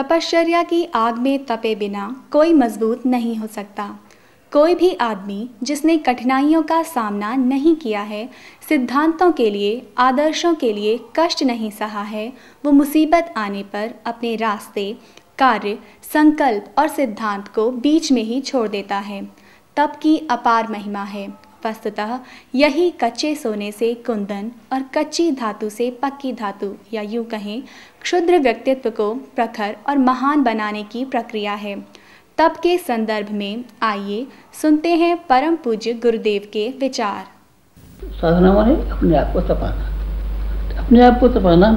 तपश्चर्या की आग में तपे बिना कोई मजबूत नहीं हो सकता। कोई भी आदमी जिसने कठिनाइयों का सामना नहीं किया है, सिद्धांतों के लिए, आदर्शों के लिए कष्ट नहीं सहा है, वो मुसीबत आने पर अपने रास्ते, कार्य, संकल्प और सिद्धांत को बीच में ही छोड़ देता है। तप की अपार महिमा है। वस्तुतः यही कच्चे सोने से कुंदन और कच्ची धातु से पक्की धातु या यूँ कहें क्षुद्र व्यक्तित्व को प्रखर और महान बनाने की प्रक्रिया है। तप के संदर्भ में आइए सुनते हैं परम पूज्य गुरुदेव के विचार। साधना माने अपने आप को तपाना। अपने आप को तपाना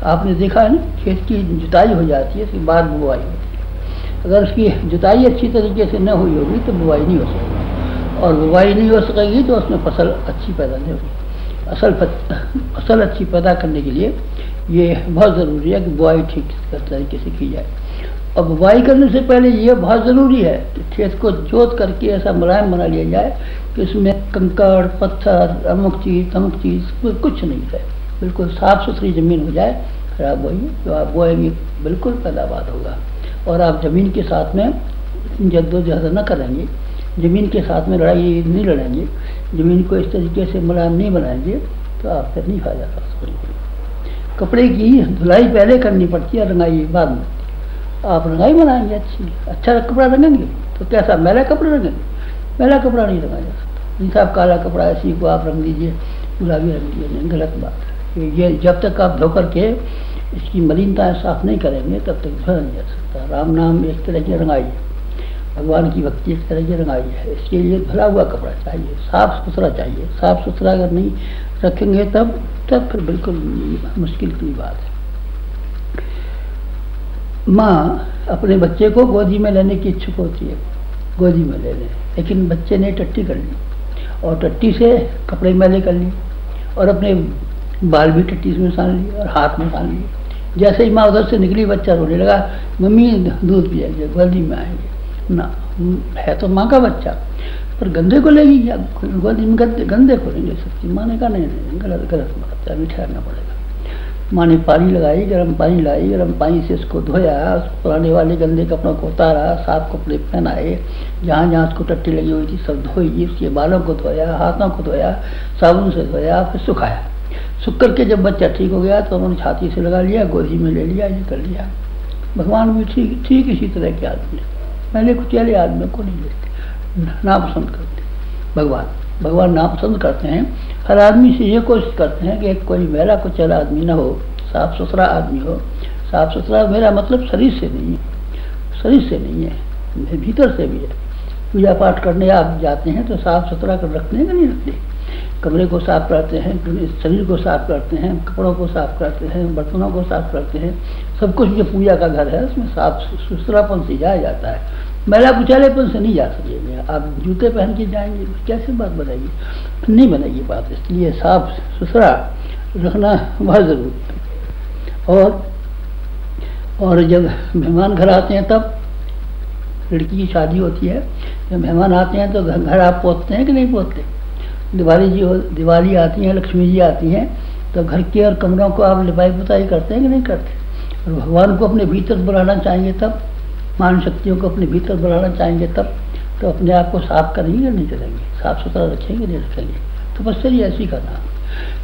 आपने देखा है ना, खेत की जुताई हो जाती है, उसके बाद बुआई होती है। अगर उसकी जुताई अच्छी तरीके से न हुई होगी तो बुआई नहीं हो सकेगी, और बुआई नहीं हो सकेगी तो उसमें फसल अच्छी पैदा नहीं होगी। फसल अच्छी पैदा करने के लिए ये बहुत ज़रूरी है कि बुआई ठीक तरीके से की जाए। और बुआई करने से पहले ये बहुत ज़रूरी है कि खेत को जोत करके ऐसा मुलायम बना लिया जाए कि उसमें कंकड़, पत्थर, अमुक चीज़ तमुक चीज़ कुछ नहीं है, बिल्कुल साफ़ सुथरी ज़मीन हो जाए। फिर आप बोएंगे, तो आप बोएंगे बिल्कुल पैदावार होगा। और आप ज़मीन के साथ में जद्दोजहद न करेंगे, ज़मीन के साथ में लड़ाई नहीं लड़ेंगे, ज़मीन को इस तरीके से मुलायम नहीं बनाएंगे तो आप फिर नहीं फायदा कर सकेंगे। कपड़े की धुलाई पहले करनी पड़ती है, रंगाई बाद में। आप रंगाई बनाएंगे अच्छी, अच्छा कपड़ा रंगेंगे तो कैसा, मैला कपड़ा रंगेंगे? मैला कपड़ा नहीं रंगा जा सकता। नहीं साहब काला कपड़ा इसी को आप रंग दीजिए, गुलाबी रंग दीजिए, गलत बात है। ये जब तक आप धो करके इसकी मलिनता साफ नहीं करेंगे तब तक धोया नहीं जा सकता। राम नाम एक तरह की रंगाई है, भगवान की भक्ति एक तरह की रंगाई है। इसके लिए धुला हुआ कपड़ा चाहिए, साफ सुथरा चाहिए। साफ सुथरा अगर नहीं रखेंगे तब फिर बिल्कुल मुश्किल की बात है। माँ अपने बच्चे को गोदी में लेने की इच्छुक होती है, गोदी में ले लें, लेकिन बच्चे ने टट्टी कर ली और टट्टी से कपड़े मैले कर लिए और अपने बाल भी टट्टी में सान लिए और हाथ में सान लिए। जैसे ही माँ उधर से निकली, बच्चा रोने लगा, मम्मी दूध पिएंगे, गोदी में आएंगे ना। है तो माँ का बच्चा, पर गंदे को लेगी क्या? गोदी में गंदे को नहीं ले सकती। माँ ने कहा नहीं, गलत बात है, अभी ठहरना पड़ेगा। माँ ने पानी लगाई, गर्म पानी लाई, गर्म पानी से उसको धोया, उस पुराने वाले गंदे कपड़ों को उतारा, साफ कपड़े पहनाए, जहाँ जहाँ उसको टट्टी लगी हुई थी सब धोई, उसके बालों को धोया, हाथों को धोया, साबुन से धोया, फिर सुखाया। सूख करके जब बच्चा ठीक हो गया तो उन्होंने छाती से लगा लिया, गोदी में ले लिया, ये कर लिया। भगवान भी ठीक इसी तरह के आदमी है। पहले कुचेले आदमी को नहीं लेते, नापसंद करते। भगवान नापसंद करते हैं। हर आदमी से ये कोशिश करते हैं कि कोई मैला कुचेला आदमी ना हो, साफ सुथरा आदमी हो। साफ सुथरा मेरा मतलब शरीर से नहीं है, शरीर से नहीं है, भीतर से भी है। पूजा पाठ करने आप जाते हैं तो साफ सुथरा कर रखते हैं कि नहीं रखते? कमरे को साफ करते हैं, शरीर को साफ करते हैं, कपड़ों को साफ करते हैं, बर्तनों को साफ करते हैं। सब कुछ जो पूजा का घर है उसमें साफ सुथरापन से जाया जाता है, मैला कुचैलेपन से नहीं जा सकेंगे। आप जूते पहन के जाएंगे, कैसे बात बनाइए? नहीं बनाइए बात। इसलिए साफ सुथरा रखना बहुत ज़रूरी है। और जब मेहमान घर आते हैं, तब लड़की की शादी होती है, जब मेहमान आते हैं तो घर आप पोतते हैं कि नहीं पोतते? दिवाली आती है, लक्ष्मी जी आती हैं, तो घर के और कमरों को आप लिपाई पुताई करते हैं कि नहीं करते? और भगवान को अपने भीतर बुलाना चाहेंगे तब, मान शक्तियों को अपने भीतर बुलाना चाहेंगे तब, तो अपने आप को साफ करेंगे नहीं करेंगे? साफ सुथरा रखेंगे नहीं रखेंगे? तपस्या इसी का नाम है।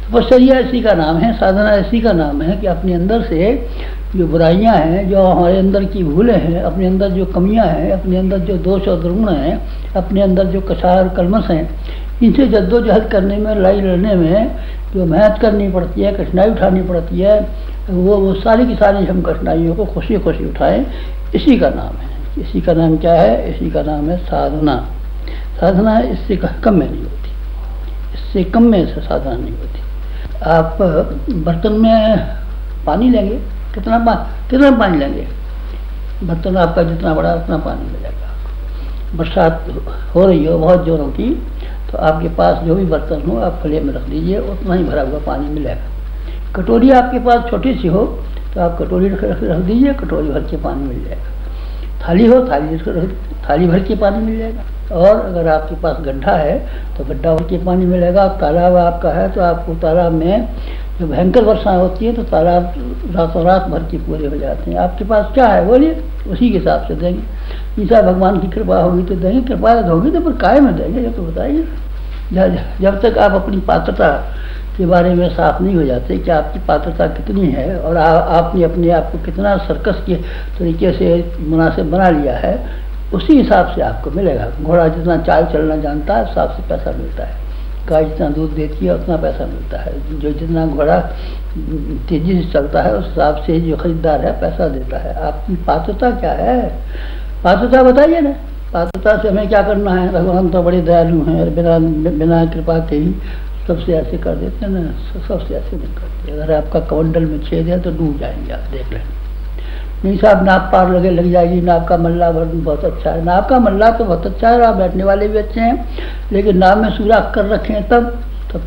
तपस्या इसी का नाम है, साधना इसी का नाम है कि अपने अंदर से जो बुराइयां हैं, जो हमारे अंदर की भूलें हैं, अपने अंदर जो कमियां हैं, अपने अंदर जो दोष और दुर्गुण हैं, अपने अंदर जो कसार कलमस हैं, इनसे जद्दोजहद करने में, लड़ाई लड़ने में जो मेहनत करनी पड़ती है, कठिनाई उठानी पड़ती है, वो सारी की सारी हम कठिनाइयों को खुशी खुशी उठाएं, इसी का नाम है। इसी का नाम क्या है? इसी का नाम है साधना। साधना इससे कम में नहीं होती, इससे कम में से साधना नहीं होती। आप बर्तन में पानी लेंगे, कितना पानी लेंगे? बर्तन आपका जितना बड़ा उतना पानी मिलेगा। बरसात हो रही हो बहुत जोरों की, तो आपके पास जो भी बर्तन हो आप खुले में रख दीजिए, उतना ही भरा हुआ पानी मिलेगा। कटोरी आपके पास छोटी सी हो तो आप कटोरी रख दीजिए, कटोरी भर के पानी मिल जाएगा। थाली हो, थाली भर के पानी मिल जाएगा। और अगर आपके पास गड्ढा है तो गड्ढा भर के पानी मिलेगा। तालाब आपका है तो आपको तालाब में जब भयंकर वर्षा होती है तो तालाब रातों रात भर के पूरे हो जाते हैं। आपके पास क्या है बोलिए, उसी के हिसाब से देंगे। ईसा भगवान की कृपा होगी तो देंगे, कृपा होगी तो फिर काय में देंगे, ये तो बताइए। जब तक आप अपनी पात्रता के बारे में साफ नहीं हो जाते कि आपकी पात्रता कितनी है और आपने अपने आप को कितना सर्कस के तरीके से मुनासिब बना लिया है, उसी हिसाब से आपको मिलेगा। घोड़ा जितना चाल चलना जानता है उस हिसाब से पैसा मिलता है, गाय जितना दूध देती है उतना पैसा मिलता है, जो जितना घोड़ा तेजी से चलता है उस हिसाब से जो खरीदार है पैसा देता है। आपकी पात्रता क्या है, पात्रता बताइए ना। पात्रता से हमें क्या करना है, भगवान तो बड़े दयालु हैं और बिना कृपा के ही सबसे ऐसे कर देते हैं ना, सबसे ऐसे नहीं करते। अगर आपका कमंडल में छेद है तो डूब जाएंगे आप, देख लें। नहीं साहब नाक पार लग जाएगी, नाक का मल्ला बहुत अच्छा है, नाक का मल्ला तो बहुत अच्छा है, आप बैठने वाले भी अच्छे हैं, लेकिन नाक में सुराख कर रखे हैं तब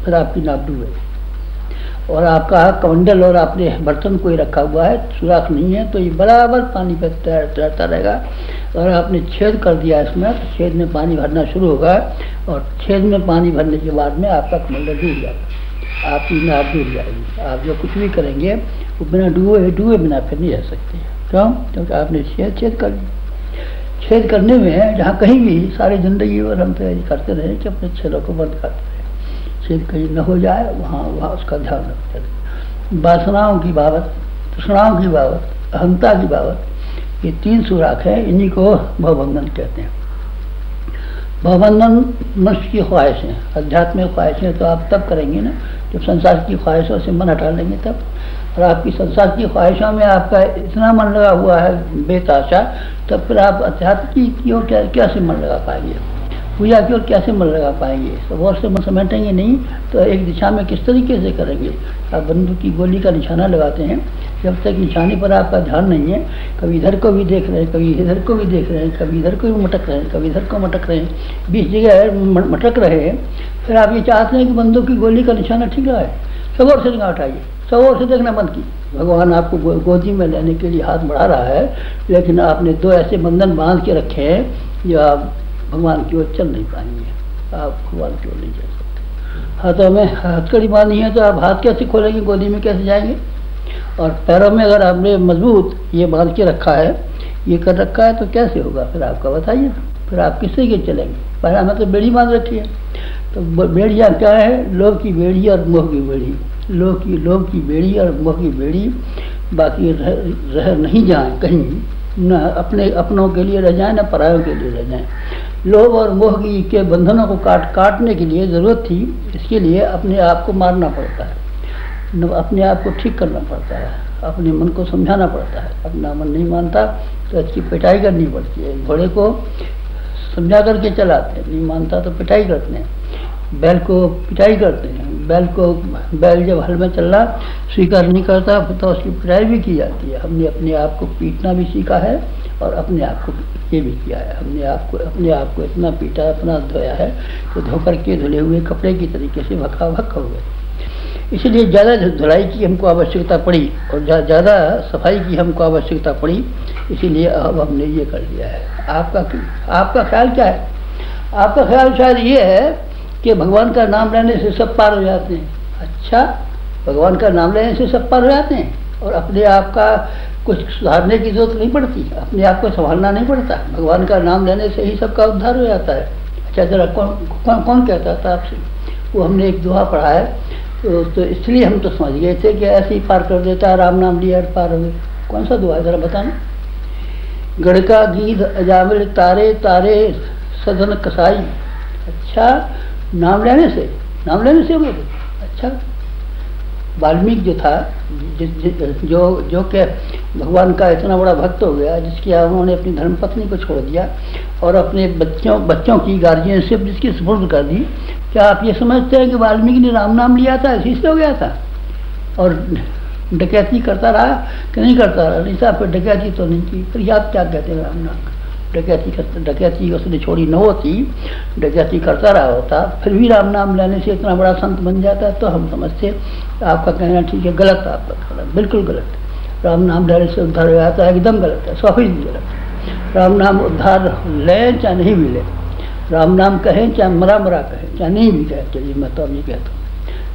फिर आपकी नाक डूबेगी। और आपका कमंडल और आपने बर्तन कोई रखा हुआ है, सुराख नहीं है, तो ये बराबर पानी पे तैरता रहेगा। और आपने छेद कर दिया इसमें तो छेद में पानी भरना शुरू होगा और छेद में पानी भरने के बाद में आपका कमंडल डूब जाएगा, आपकी नाक डूब जाएगी। आप जो कुछ भी करेंगे वो बिना डूबे बिना फिर नहीं रह सकते। क्यों? क्योंकि आपने छेद कर लिया। छेद करने में जहाँ कहीं भी सारी जिंदगी और हम तैयारी करते रहे कि अपने छेदों को बंद करते रहे, छेद कहीं न हो जाए, वहाँ उसका ध्यान रखते रहे। वासनाओं की बाबत, तृष्णाओं की बाबत, अहंता की बाबत, ये 3 सुराख है, इन्हीं को भवबंधन कहते हैं। भवबंधन मनुष्य की ख्वाहिशें, आध्यात्मिक ख्वाहिशें तो आप तब करेंगे ना जब संसार की ख्वाहिशों से मन हटा लेंगे तब। और आपकी संसार की ख्वाहिशों में आपका इतना मन लगा हुआ है बेताशा, तब फिर आप अध्यात्म की ओर कैसे मन लगा पाएंगे, पूजा की ओर कैसे मन लगा पाएंगे। सब और से मन समेटेंगे नहीं तो एक दिशा में किस तरीके से करेंगे। आप बंदूक की गोली का निशाना लगाते हैं, जब तक निशाने पर आपका ध्यान नहीं है, कभी इधर को भी देख रहे हैं, कभी इधर को भी देख रहे हैं, कभी इधर को भी मटक रहे हैं, कभी इधर को मटक रहे हैं, 20 जगह मटक रहे हैं, फिर आप ये चाहते हैं कि बंदूक की गोली का निशाना ठीक रहा है, सब और से निगाह उठाइए, सब और से देखना बंद की। भगवान आपको गोदी में लेने के लिए हाथ बढ़ा रहा है, लेकिन आपने 2 ऐसे बंधन बांध के रखे हैं जो आप भगवान की ओर चल नहीं पाएंगे, आप भगवान की ओर नहीं चल सकते। हाथों में हथकड़ी बांधी है तो आप हाथ कैसे खोलेंगे, गोदी में कैसे जाएंगे। और पैरों में अगर आपने मजबूत ये बांध के रखा है, ये कर रखा है, तो कैसे होगा फिर आपका बताइए। फिर आप किससे के चलेंगे। पहला में तो बेड़ी बांध रखी है, तो बेड़ियाँ क्या है, लोभ की बेड़ी और मोह की बेड़ी। लोभ की बेड़ी और मोह की बेड़ी, बाकी रह नहीं जाए कहीं, न अपनों के लिए रह जाए, न परायों के लिए रह जाए। लोभ और मोह की के बंधनों को काटने के लिए ज़रूरत थी, इसके लिए अपने आप को मारना पड़ता है, अपने आप को ठीक करना पड़ता है, अपने मन को समझाना पड़ता है। अपना मन नहीं मानता तो इसकी पिटाई करनी पड़ती है। घोड़े को समझा करके चलाते हैं, नहीं मानता तो पिटाई करते हैं, बैल को पिटाई करते हैं। बैल जब हल में चलना स्वीकार नहीं करता तो उसकी पिटाई भी की जाती है। हमने अपने आप को पीटना भी सीखा है और अपने आप को ये भी किया है। हमने अपने आप को इतना पीटा, इतना धोया है कि धोकर के धुले हुए कपड़े की तरीके से भक्का हो गए। इसलिए ज़्यादा धुलाई की हमको आवश्यकता पड़ी और ज़्यादा सफाई की हमको आवश्यकता पड़ी, इसीलिए अब हमने ये कर लिया है। आपका ख्याल क्या है? आपका ख्याल शायद ये है कि भगवान का नाम लेने से सब पार हो जाते हैं। अच्छा, भगवान का नाम लेने से सब पार हो जाते हैं और अपने आप का कुछ सुधारने की जरूरत नहीं पड़ती, अपने आप को संभालना नहीं पड़ता, भगवान का नाम लेने से ही सबका उद्धार हो जाता है। अच्छा, जरा कौन कहता था आपसे? वो हमने एक दुआ पढ़ा है, तो इसलिए हम तो समझ गए थे कि ऐसे ही पार कर देता है, राम नाम लिया पार हो गए। कौन सा दुआ है जरा बताना? गढ़का गीत अजामिल तारे तारे सदन कसाई। अच्छा, नाम लेने से हो गए। अच्छा, वाल्मीकि जो था, जो कि भगवान का इतना बड़ा भक्त हो गया, जिसकी उन्होंने अपनी धर्मपत्नी को छोड़ दिया और अपने बच्चों की गार्जियनशिप जिसकी सुपुर्द कर दी। क्या आप ये समझते हैं कि वाल्मीकि ने राम नाम लिया था इसी से हो गया था और डकैती करता रहा कि नहीं करता रहा? नहीं साहब, फिर डकैती तो नहीं की। फिर आप क्या कहते हैं राम नाम? डकैती उसने छोड़ी न होती, डकैती करता रहा होता, फिर भी राम नाम लेने से इतना बड़ा संत बन जाता, तो हम समझते आपका कहना ठीक है। गलत है आपका कहना, बिल्कुल गलत है। राम नाम लेने से उद्धार हो जाता है, एकदम गलत है, 100% गलत है। राम नाम उद्धार लें चाहे नहीं भी लें, राम नाम कहें चाहे मरा कहें चाहे नहीं भी कहें, चलिए मैं तो नहीं कहता हूँ,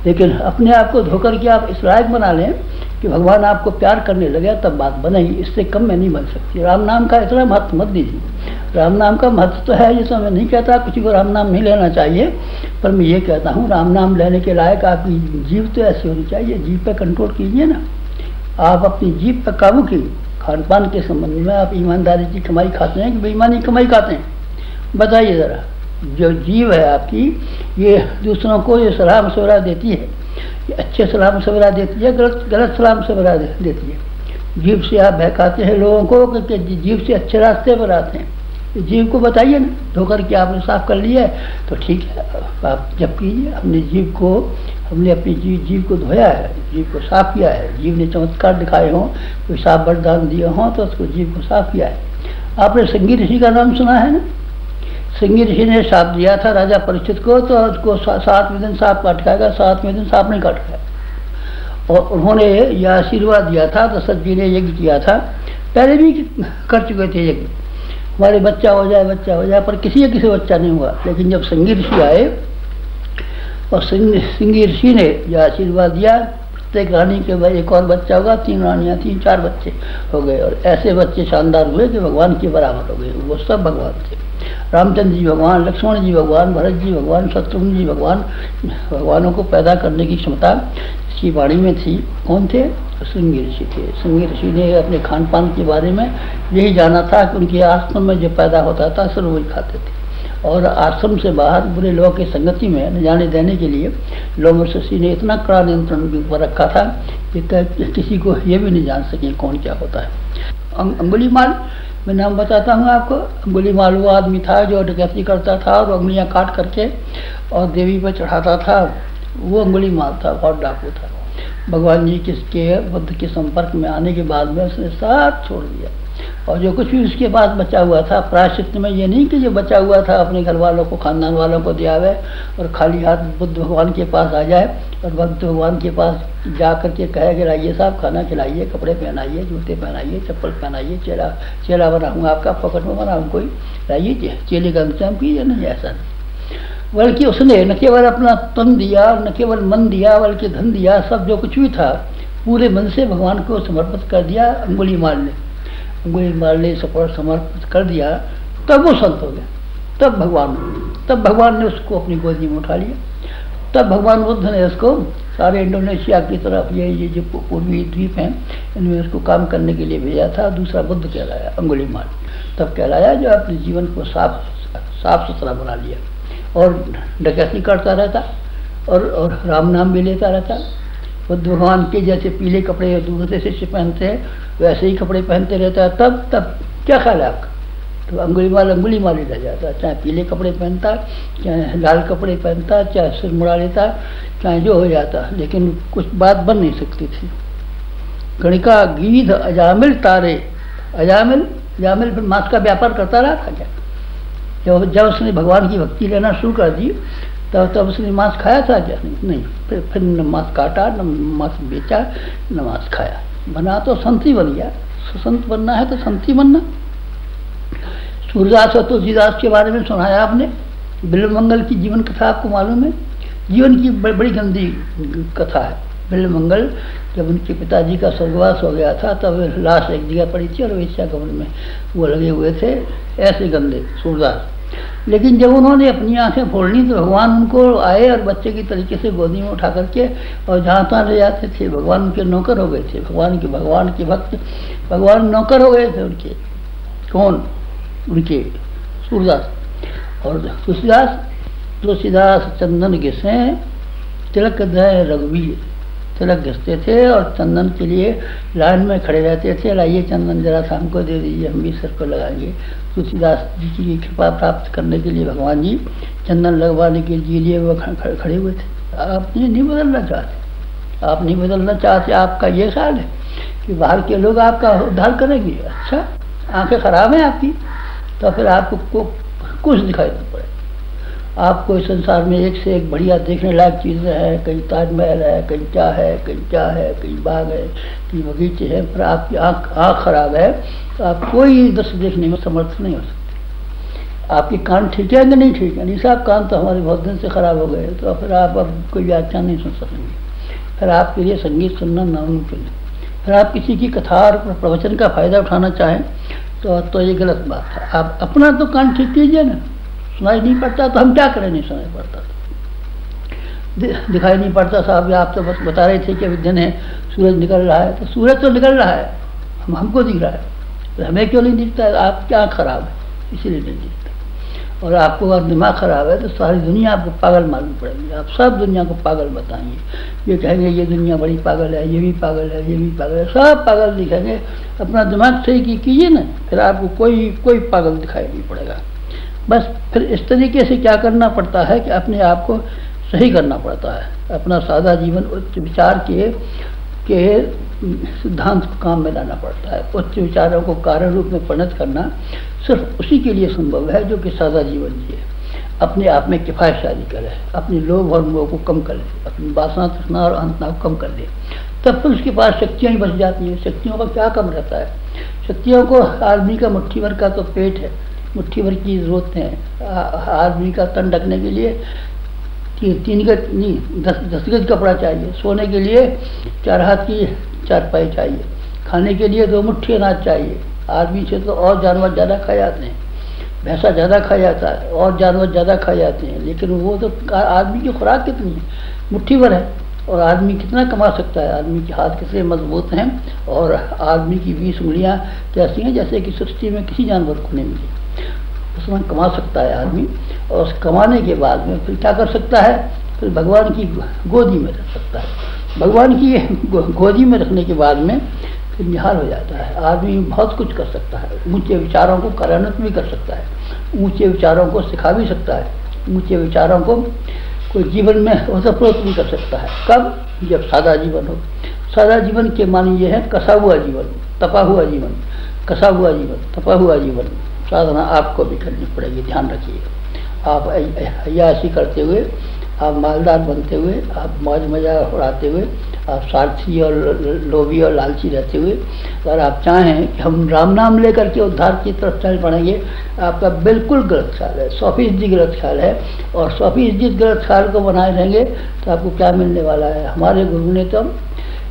लेकिन अपने आप को धोकर के आप इस लायक बना लें कि भगवान आपको प्यार करने लगे, तब बात बनेगी। इससे कम में नहीं बन सकती। राम नाम का इतना महत्व मत दीजिए। राम नाम का महत्व तो है, ये तो मैं नहीं कहता किसी को राम नाम नहीं लेना चाहिए, पर मैं ये कहता हूँ राम नाम लेने के लायक आपकी जीव तो ऐसी होनी चाहिए। जीव पे कंट्रोल कीजिए ना, आप अपनी जीव पर काबू कीजिए। खान पान के संबंध में आप ईमानदारी की कमाई खाते हैं कि बेईमानी कमाई खाते हैं, बताइए ज़रा। जो जीव है आपकी, ये दूसरों को ये सलाह मशवरा देती है, ये अच्छे सलाह मशवरा देती है, गलत सलाह मशवरा देती है। जीव से आप बहकाते हैं लोगों को कि जीव से अच्छे रास्ते पर आते हैं। जीव को बताइए ना, धोकर के आपने साफ कर लिया है तो ठीक है, आप जब कीजिए। हमने जीव को, हमने अपनी जीव को धोया है, जीव को साफ किया है। जीव ने चमत्कार दिखाए हों, कोई साफ वरदान दिए हों तो उसको जीव को साफ किया है। आपने संगी ऋषि का नाम सुना है ना? संगी ऋषि ने साप दिया था राजा परीक्षित को, तो उसको 7वें दिन सांप काट खाएगा, 7वें दिन सांप नहीं काट खाएगा। और उन्होंने यह आशीर्वाद दिया था, दशरथ जी ने यज्ञ किया था, पहले भी कर चुके थे यज्ञ, हमारे बच्चा हो जाए, बच्चा हो जाए, पर किसी बच्चा नहीं हुआ। लेकिन जब संगी ऋषि आए और संगी ऋषि ने यह आशीर्वाद दिया, प्रत्येक रानी के भाई एक और बच्चा होगा, 3 रानियाँ, 3-4 बच्चे हो गए, और ऐसे बच्चे शानदार हुए कि भगवान के बराबर हो गए। वो सब भगवान थे। रामचंद्र जी भगवान, लक्ष्मण जी भगवान, भरत जी भगवान, शत्रुघ्न जी भगवान। भगवानों को पैदा करने की क्षमता इसकी वाणी में थी। कौन थे? संगी ऋषि थे। संगी ऋषि ने अपने खान पान के बारे में यही जाना था कि उनके आश्रम में जो पैदा होता था सब वही खाते थे, और आश्रम से बाहर बुरे लोगों की संगति में न जाने देने के लिए लोमश ऋषि ने इतना कड़ा नियंत्रण के ऊपर रखा था कि किसी को ये भी नहीं जान सके कौन क्या होता है। अंगुलीमाल, मैं नाम बताता हूँ आपको। अंगुलीमाल वो आदमी था जो डकैती करता था और उंगलियाँ काट करके और देवी पर चढ़ाता था। वो अंगुलीमाल था, बहुत डाकू था। भगवान जी के बुद्ध के संपर्क में आने के बाद में उसने साथ छोड़ दिया, और जो कुछ भी उसके बाद बचा हुआ था प्रायश्चित में, ये नहीं कि जो बचा हुआ था अपने घर वालों को, खानदान वालों को दिया हुआ और खाली हाथ बुद्ध भगवान के पास आ जाए और बुद्ध भगवान के पास जा करके कहे कि लाइए साहब खाना खिलाइए, कपड़े पहनाइए, जूते पहनाइए, चप्पल पहनाइए, चेला बनाऊँगा आपका, पकड़ में बनाऊँ कोई, लाइए चेले का इंतजाम कीजिए। नहीं, ऐसा नहीं। बल्कि उसने न केवल अपना तन दिया, न केवल मन दिया, बल्कि धन दिया, सब जो कुछ भी था पूरे मन से भगवान को समर्पित कर दिया। अंगुलीमाल ने समर्पित कर दिया, तब वो संत हो गया। तब भगवान ने उसको अपनी गोदी में उठा लिया। तब भगवान बुद्ध ने उसको सारे इंडोनेशिया की तरफ, ये जो पूर्वी द्वीप हैं, इनमें उसको काम करने के लिए भेजा था। दूसरा बुद्ध कहलाया अंगुलीमाल। तब कहलाया जो अपने जीवन को साफ सुथरा बना लिया और डकैती करता रहता और राम नाम भी लेता रहता। बुद्ध भगवान के जैसे पीले कपड़े दूसरे शिष्य पहनते हैं वैसे ही कपड़े पहनते रहता है। तब क्या ख्याल है आपका? तो अंगुलीमाल ही रह जाता, चाहे पीले कपड़े पहनता, चाहे लाल कपड़े पहनता, चाहे सिर मुड़ा लेता, चाहे जो हो जाता, लेकिन कुछ बात बन नहीं सकती थी। गणिका गीध अजामिल तारे, अजामिल फिर मांस का व्यापार करता रहा था क्या? जब उसने भगवान की भक्ति लेना शुरू कर दी तब उसने मांस खाया था क्या? नहीं। फिर न मांस काटा, न मांस बेचा, न मांस खाया। बना तो संत ही बन गया। संत बनना है तो संत ही बनना। सूरदास और तुलसीदास के बारे में सुनाया आपने। बिल्वमंगल की जीवन कथा आपको मालूम है? जीवन की बड़ी गंदी कथा है। बिल्वमंगल जब उनके पिताजी का स्वर्गवास हो गया था तब लाश एक जगह पड़ी थी और वेश्या कमल में वो लगे हुए थे, ऐसे गंदे सूरदास। लेकिन जब उन्होंने अपनी आंखें फोड़नी तो भगवान उनको आए और बच्चे की तरीके से गोदी में उठा करके और जहाँ तहाँ ले जाते थे। भगवान उनके नौकर हो गए थे, भगवान के भक्त, भगवान नौकर हो गए थे उनके। कौन? उनके सूरदास। और तुलसीदास चंदन घिसे तिलक दय रघुवीर, तिलक घिसते थे और चंदन के लिए लाइन में खड़े रहते थे। लाइए चंदन जरा सा हमको दे दीजिए, हम भी सर को लगाएंगे। तुलसीदास जी की कृपा प्राप्त करने के लिए भगवान जी चंदन लगवाने के लिए वो खड़े हुए थे। आप नहीं बदलना चाहते, आप नहीं बदलना चाहते। आपका ये ख्याल है कि बाहर के लोग आपका उद्धार करेंगे। अच्छा, आंखें खराब हैं आपकी तो फिर आपको कुछ दिखाई नहीं पड़े। आपको इस संसार में एक से एक बढ़िया देखने लायक चीज़ें हैं, कहीं ताजमहल है, कहीं क्या है, कहीं बाग है, कहीं बगीचे हैं, पर आपकी आँख खराब है तो आप कोई दृश्य देखने में समर्थ नहीं हो सकते। आपके कान ठीक है कि नहीं ठीक है? नहीं साहब, कान तो हमारे बहुत दिन से ख़राब हो गए। तो फिर आप अब कोई व्याख्यान नहीं सुन सकेंगे, फिर आपके लिए संगीत सुनना नामुमकिन है। फिर आप किसी की कथा और प्रवचन का फ़ायदा उठाना चाहें तो ये गलत बात है। आप अपना तो कान ठीक कीजिए ना। सुनाई नहीं पड़ता तो हम क्या करें? नहीं सुनाई पड़ता तो दिखाई नहीं पड़ता साहब, आप तो बता रहे थे कि अभी दिन है, सूरज निकल रहा है, तो सूरज तो निकल रहा है, हमको दिख रहा है, तो हमें क्यों नहीं दिखता है? आप क्या खराब है इसीलिए नहीं दिखता। और आपको अगर दिमाग खराब है तो सारी दुनिया आपको पागल मालूम पड़ेगी। आप सब दुनिया को पागल बताएंगे, ये कहेंगे ये दुनिया बड़ी पागल है, ये भी पागल है, ये भी पागल है, सब पागल दिखेंगे। अपना दिमाग सही कीजिए ना, फिर आपको कोई पागल दिखाई नहीं पड़ेगा। बस फिर इस तरीके से क्या करना पड़ता है कि अपने आप को सही करना पड़ता है। अपना सादा जीवन उच्च विचार के सिद्धांत को काम में लाना पड़ता है। उच्च विचारों को कार्य रूप में परिणत करना सिर्फ उसी के लिए संभव है जो कि सादा जीवन जिए, अपने आप में किफायतशाली करे, अपने लोभ और मोह को कम कर ले, अपनी वासना तृष्णा और अंतना को कम कर ले। तब फिर उसके पास शक्तियाँ ही बच जाती हैं। शक्तियों का क्या कम रहता है? शक्तियों को आदमी का मुट्ठी भर का तो पेट है, मुट्ठी भर की जरूरत है। आदमी का तन ढकने के लिए 3 गज नहीं 10 गज कपड़ा चाहिए, सोने के लिए 4 हाथ की चारपाई चाहिए, खाने के लिए 2 मुट्ठी अनाज चाहिए। आदमी से तो और जानवर ज़्यादा खाए जाते हैं, भैंसा ज़्यादा खाया जाता है और जानवर ज़्यादा खाए जाते हैं, लेकिन वो तो आदमी की खुराक कितनी है? मुट्ठी भर है। और आदमी कितना कमा सकता है? आदमी के हाथ कितने मजबूत हैं और आदमी की 20 उंगलियाँ कैसी हैं जैसे कि सृष्टि में किसी जानवर को नहीं मिली। उसमें कमा सकता है आदमी, और उस कमाने के बाद में फिर क्या कर सकता है? फिर भगवान की गोदी में रख सकता है। भगवान की गोदी में रखने के बाद में फिर निहाल हो जाता है। आदमी बहुत कुछ कर सकता है, ऊंचे विचारों को कार्यान्वित भी कर सकता है, ऊंचे विचारों को सिखा भी सकता है, ऊंचे विचारों को कोई जीवन में ओतप्रोत भी कर सकता है। कब? जब सादा जीवन हो। सादा जीवन के मानी ये है कसा हुआ जीवन, तपा हुआ जीवन, कसा हुआ जीवन, तपा हुआ जीवन। साधना आपको भी करनी पड़ेगी, ध्यान रखिए। आप अय्याशी करते हुए, आप मालदार बनते हुए, आप मौज मजा उड़ाते हुए, आप स्वार्थी और लोभी और लालची रहते हुए अगर आप चाहें कि हम राम नाम लेकर के उद्धार की तरफ चल पड़ेंगे, आपका बिल्कुल गलत ख्याल है, 100% गलत ख्याल है। और 100% गलत ख्याल को बनाए रहेंगे तो आपको क्या मिलने वाला है? हमारे गुरु ने तो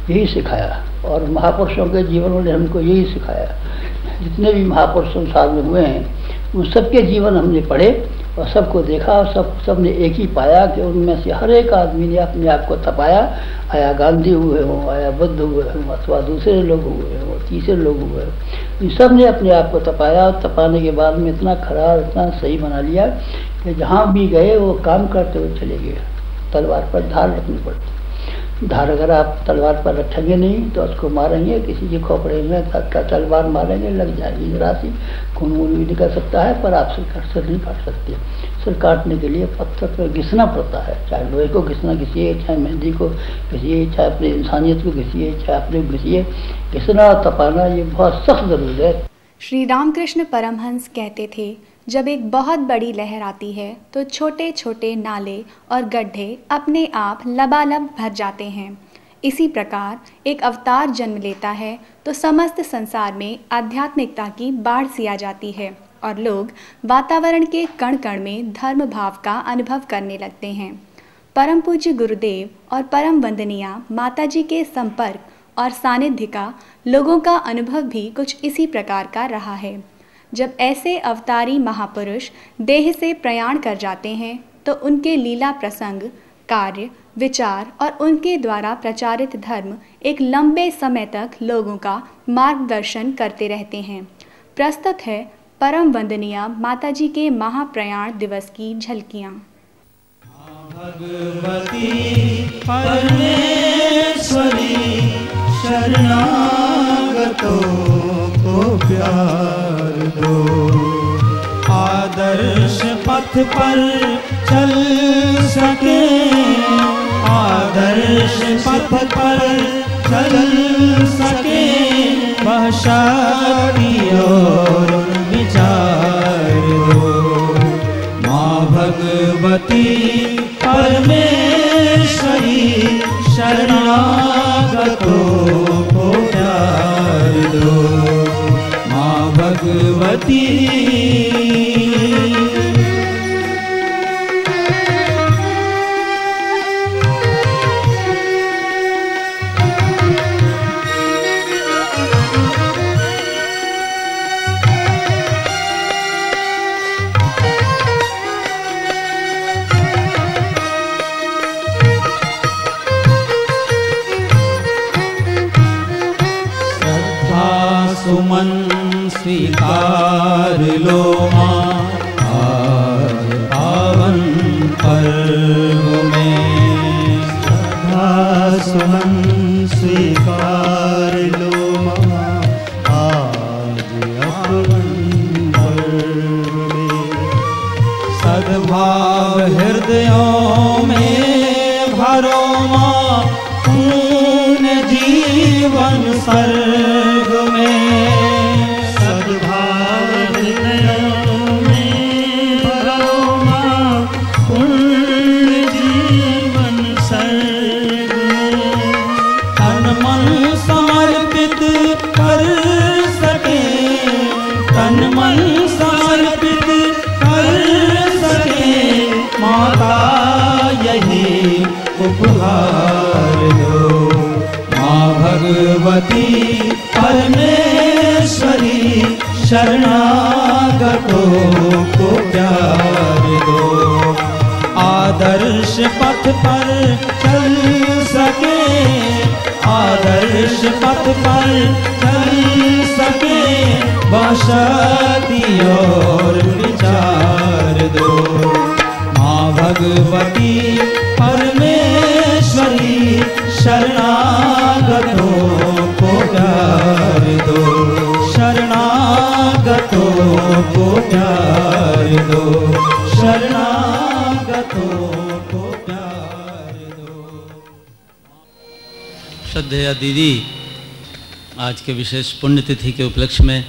यही सिखाया और महापुरुषों के जीवन ने हमको यही सिखाया। जितने भी महापुरुष संसार में हुए हैं उन सबके जीवन हमने पढ़े और सबको देखा, और सबने एक ही पाया कि उनमें से हर एक आदमी ने अपने आप को तपाया। आया गांधी हुए हों, आया बुद्ध हुए हों, अथवा दूसरे लोग हुए हों, तीसरे लोग हुए हों, इन सब ने अपने आप को तपाया। और तपाने के बाद में इतना खरा, इतना सही बना लिया कि जहाँ भी गए वो काम करते हुए चले गए। तलवार पर धार रखनी पड़ती। धार अगर आप तलवार पर रखेंगे नहीं तो उसको मारेंगे, किसी के खोपड़े में तलवार मारेंगे, लग जाएगी जरा सी, खून वून भी निकल सकता है, पर आप सिर नहीं काट सकते। सिर काटने के लिए पत्थर पर घिसना पड़ता है, चाहे लोहे को घिसिए, चाहे मेहंदी को घिसिए, चाहे अपनी इंसानियत को घिसिए, चाहे अपने घिसिए। घिसना तपाना ये बहुत सख्त जरूरी है। श्री रामकृष्ण परमहंस कहते थे, जब एक बहुत बड़ी लहर आती है तो छोटे छोटे नाले और गड्ढे अपने आप लबालब भर जाते हैं। इसी प्रकार एक अवतार जन्म लेता है तो समस्त संसार में आध्यात्मिकता की बाढ़ सी आ जाती है और लोग वातावरण के कण कण में धर्म भाव का अनुभव करने लगते हैं। परम पूज्य गुरुदेव और परम वंदनीय माताजी के संपर्क और सानिध्य का लोगों का अनुभव भी कुछ इसी प्रकार का रहा है। जब ऐसे अवतारी महापुरुष देह से प्रयाण कर जाते हैं तो उनके लीला प्रसंग, कार्य, विचार और उनके द्वारा प्रचारित धर्म एक लंबे समय तक लोगों का मार्गदर्शन करते रहते हैं। प्रस्तुत है परम वंदनीय माताजी के महाप्रयाण दिवस की झलकियाँ। भगवती परमेश्वरी शरणागतों को प्यार दो, आदर्श पथ पर चल सके, आदर्श पथ पर चल सके, वह शक्ति और विचार दो। माँ भगवती परमेश्वरी शरणागतों को प्यार दो। माँ भगवती स्वीकार लो माँ आज पावन पर्व में। श्रद्धा सुमन स्वीकार लो माँ आज पावन पर्व में। सद्भाव हृदयों में भरो माँ पुण्य जीवन सर्ग में। सद्भाव हृदयों में भरो माँ पुण्य जीवन सर्ग में। तन मन समर्पित कर सके, तन मन समर्पित कर सके माता यही उपहार दो। माँ भगवती परमेश्वरी शरणागतों को प्यार दो। आदर्श पथ पर चल सके, आदर्श पथ पर चल सके बशक्ति और विचार दो। माँ भगवती परमेश्वरी शरणागतों को प्यार दो। शरणागतों को प्यार दो। शरणागतों को प्यार दो। श्रद्धेय दीदी, आज के विशेष पुण्यतिथि के उपलक्ष्य में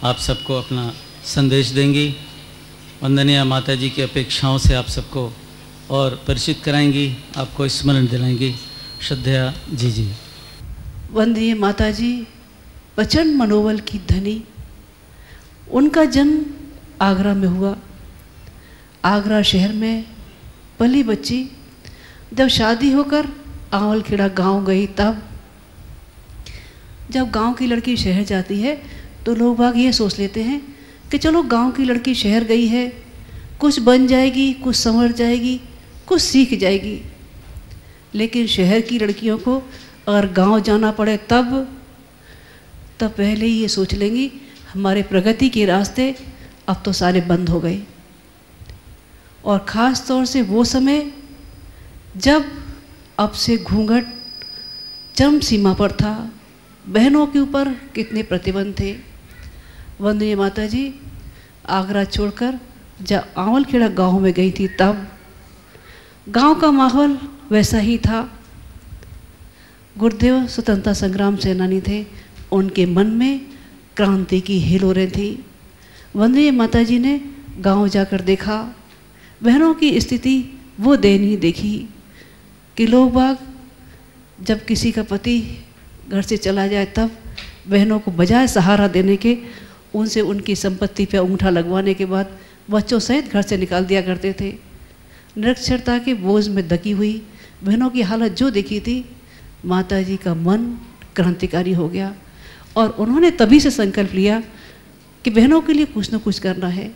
आप सबको अपना संदेश देंगी। वंदनीय माता जी की अपेक्षाओं से आप सबको और परिचित कराएंगी, आपको स्मरण दिलाएंगी। श्रद्धेय जी। वंदनीय माता जी प्रचंड मनोबल की धनी। उनका जन्म आगरा में हुआ। आगरा शहर में पली बच्ची जब शादी होकर आंवलखेड़ा गांव गई, तब जब गांव की लड़की शहर जाती है तो लोग बाग ये सोच लेते हैं कि चलो गांव की लड़की शहर गई है, कुछ बन जाएगी, कुछ संवर जाएगी, कुछ सीख जाएगी। लेकिन शहर की लड़कियों को अगर गांव जाना पड़े तब पहले ही ये सोच लेंगी हमारे प्रगति के रास्ते अब तो सारे बंद हो गए। और ख़ास तौर से वो समय जब अब से घूंघट चरम सीमा पर था, बहनों के ऊपर कितने प्रतिबंध थे। वंदनीय माता जी आगरा छोड़कर जब आंवलखेड़ा गांव में गई थी, तब गांव का माहौल वैसा ही था। गुरुदेव स्वतंत्रता संग्राम सेनानी थे, उनके मन में क्रांति की हिलोरें थी। वंदनीय माता जी ने गांव जाकर देखा, बहनों की स्थिति वो दयनीय देखी कि लोग बाग जब किसी का पति घर से चला जाए तब बहनों को बजाय सहारा देने के उनसे उनकी संपत्ति पर अंगूठा लगवाने के बाद बच्चों सहित घर से निकाल दिया करते थे। निरक्षरता के बोझ में दकी हुई बहनों की हालत जो देखी थी, माता जी का मन क्रांतिकारी हो गया और उन्होंने तभी से संकल्प लिया कि बहनों के लिए कुछ न कुछ करना है।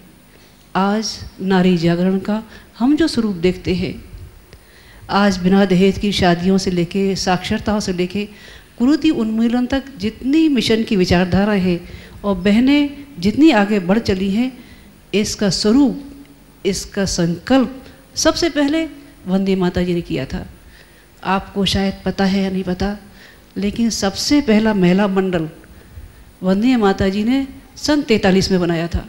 आज नारी जागरण का हम जो स्वरूप देखते हैं, आज बिना दहेज की शादियों से लेके साक्षरता से लेके कुरीति उन्मूलन तक जितनी मिशन की विचारधारा है और बहनें जितनी आगे बढ़ चली हैं, इसका स्वरूप, इसका संकल्प सबसे पहले वंदे माता जी ने किया था। आपको शायद पता है या नहीं पता, लेकिन सबसे पहला महिला मंडल वंदे माता जी ने सन 43 में बनाया था।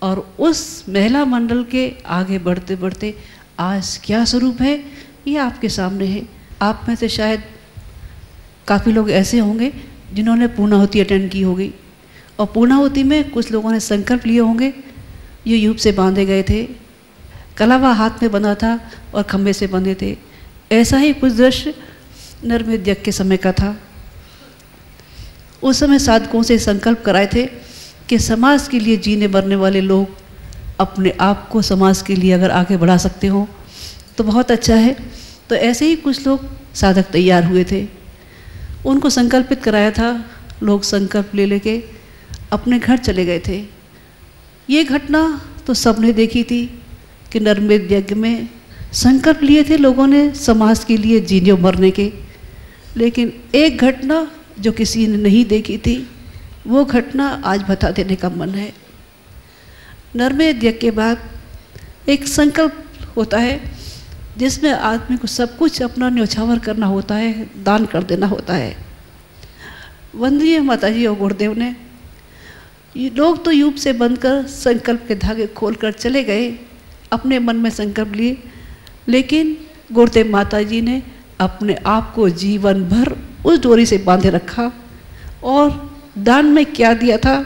और उस महिला मंडल के आगे बढ़ते बढ़ते आज क्या स्वरूप है ये आपके सामने है। आप में से शायद काफ़ी लोग ऐसे होंगे जिन्होंने पूर्णाहुति अटेंड की होगी और पूर्णाहुति में कुछ लोगों ने संकल्प लिए होंगे। ये यूप से बांधे गए थे, कलावा हाथ में बंधा था और खंभे से बंधे थे। ऐसा ही कुछ दृश्य नर्मद यज्ञ के समय का था। उस समय साधकों से संकल्प कराए थे कि समाज के लिए जीने मरने वाले लोग अपने आप को समाज के लिए अगर आगे बढ़ा सकते हो तो बहुत अच्छा है। तो ऐसे ही कुछ लोग साधक तैयार हुए थे, उनको संकल्पित कराया था। लोग संकल्प ले लेके अपने घर चले गए थे। ये घटना तो सबने देखी थी कि नर्मद यज्ञ में संकल्प लिए थे लोगों ने समाज के लिए जीने मरने के। लेकिन एक घटना जो किसी ने नहीं देखी थी वो घटना आज बता देने का मन है। नरमेध यज्ञ के बाद एक संकल्प होता है जिसमें आदमी को सब कुछ अपना न्यौछावर करना होता है, दान कर देना होता है। वंदनीय माताजी और गुरुदेव ने, ये लोग तो यूप से बंधकर संकल्प के धागे खोलकर चले गए, अपने मन में संकल्प लिए, लेकिन गुरुदेव माताजी ने अपने आप को जीवन भर उस डोरी से बांधे रखा। और दान में क्या दिया था?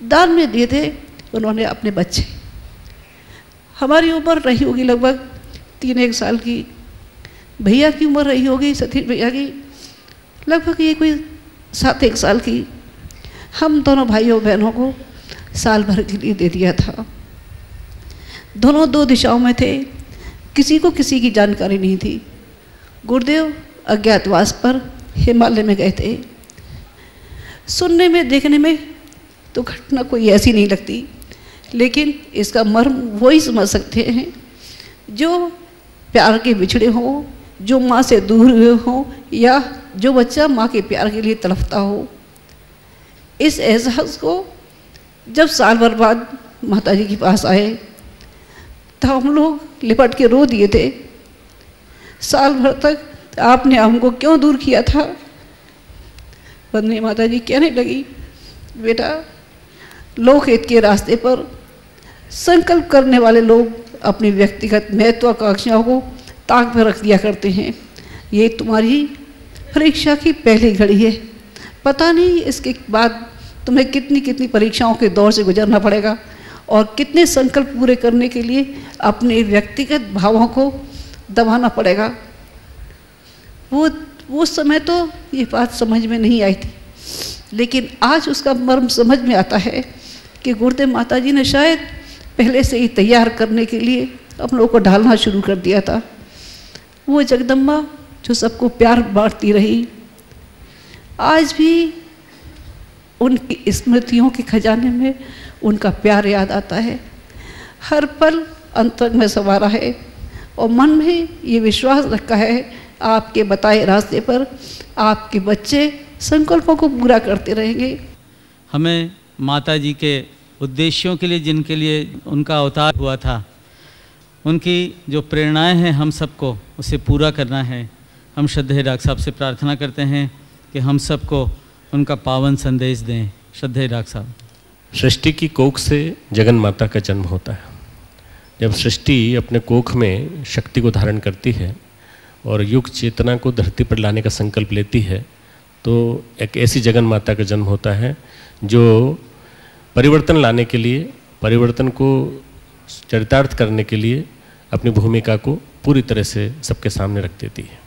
दान में दिए थे उन्होंने अपने बच्चे। हमारी उम्र रही होगी लगभग 3-1 साल की, भैया की उम्र रही होगी, सतीश भैया की लगभग ये कोई 7-1 साल की। हम दोनों भाइयों बहनों को साल भर के लिए दे दिया था। दोनों 2 दिशाओं में थे, किसी को किसी की जानकारी नहीं थी। गुरुदेव अज्ञातवास पर हिमालय में गए थे। सुनने में देखने में तो घटना कोई ऐसी नहीं लगती, लेकिन इसका मर्म वो ही समझ सकते हैं जो प्यार के बिछड़े हों, जो माँ से दूर हुए हों, या जो बच्चा माँ के प्यार के लिए तड़पता हो। इस एहसास को जब साल भर बाद माताजी के पास आए तो हम लोग लिपट के रो दिए थे। साल भर तक आपने हमको क्यों दूर किया था? वंदनीय माताजी कहने लगी, बेटा, लोकहित के रास्ते पर संकल्प करने वाले लोग अपनी व्यक्तिगत महत्वाकांक्षाओं को ताक पर रख दिया करते हैं। ये तुम्हारी परीक्षा की पहली घड़ी है। पता नहीं इसके बाद तुम्हें कितनी कितनी परीक्षाओं के दौर से गुजरना पड़ेगा और कितने संकल्प पूरे करने के लिए अपने व्यक्तिगत भावों को दबाना पड़ेगा। वो समय तो ये बात समझ में नहीं आई थी, लेकिन आज उसका मर्म समझ में आता है कि गुरुदेव माताजी ने शायद पहले से ही तैयार करने के लिए हम लोगों को ढालना शुरू कर दिया था। वो जगदम्बा जो सबको प्यार बांटती रही, आज भी उनकी स्मृतियों के खजाने में उनका प्यार याद आता है। हर पल अंतर में सवारा है और मन में ये विश्वास रखा है आपके बताए रास्ते पर आपके बच्चे संकल्पों को पूरा करते रहेंगे। हमें माता जी के उद्देश्यों के लिए, जिनके लिए उनका अवतार हुआ था, उनकी जो प्रेरणाएं हैं हम सबको उसे पूरा करना है। हम श्रद्धेय डॉक्टर साहब से प्रार्थना करते हैं कि हम सबको उनका पावन संदेश दें। श्रद्धेय डॉक्टर साहब। सृष्टि की कोख से जगन माता का जन्म होता है। जब सृष्टि अपने कोख में शक्ति को धारण करती है और युग चेतना को धरती पर लाने का संकल्प लेती है, तो एक ऐसी जगन माता का जन्म होता है जो परिवर्तन लाने के लिए, परिवर्तन को चरितार्थ करने के लिए अपनी भूमिका को पूरी तरह से सबके सामने रख देती है।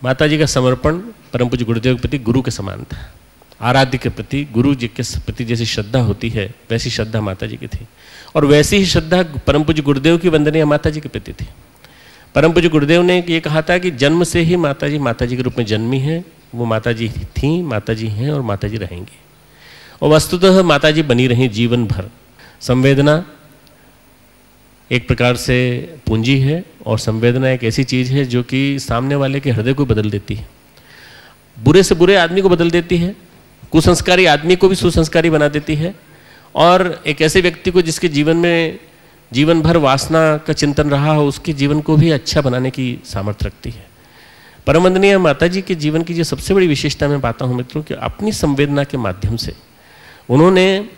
माता जी का समर्पण परम पूज्य गुरुदेव के प्रति गुरु के समान था। आराध्य के प्रति, गुरु जी के प्रति जैसी श्रद्धा होती है वैसी श्रद्धा माता जी की थी, और वैसी ही श्रद्धा परम पूज्य गुरुदेव की वंदनीय माता जी के प्रति थी। परम पूज्य गुरुदेव ने ये कहा था कि जन्म से ही माता जी के रूप में जन्मी है। वो माता जी थीं, माता जी हैं और माता जी रहेंगी। और वस्तुतः माता जी बनी रही जीवन भर। संवेदना एक प्रकार से पूंजी है, और संवेदना एक ऐसी चीज़ है जो कि सामने वाले के हृदय को बदल देती है। बुरे से बुरे आदमी को बदल देती है, कुसंस्कारी आदमी को भी सुसंस्कारी बना देती है, और एक ऐसे व्यक्ति को जिसके जीवन में जीवन भर वासना का चिंतन रहा हो, उसके जीवन को भी अच्छा बनाने की सामर्थ्य रखती है। परम वंदनीय माता जी के जीवन की जो सबसे बड़ी विशेषता मैं पाता हूँ मित्रों, कि अपनी संवेदना के माध्यम से उन्होंने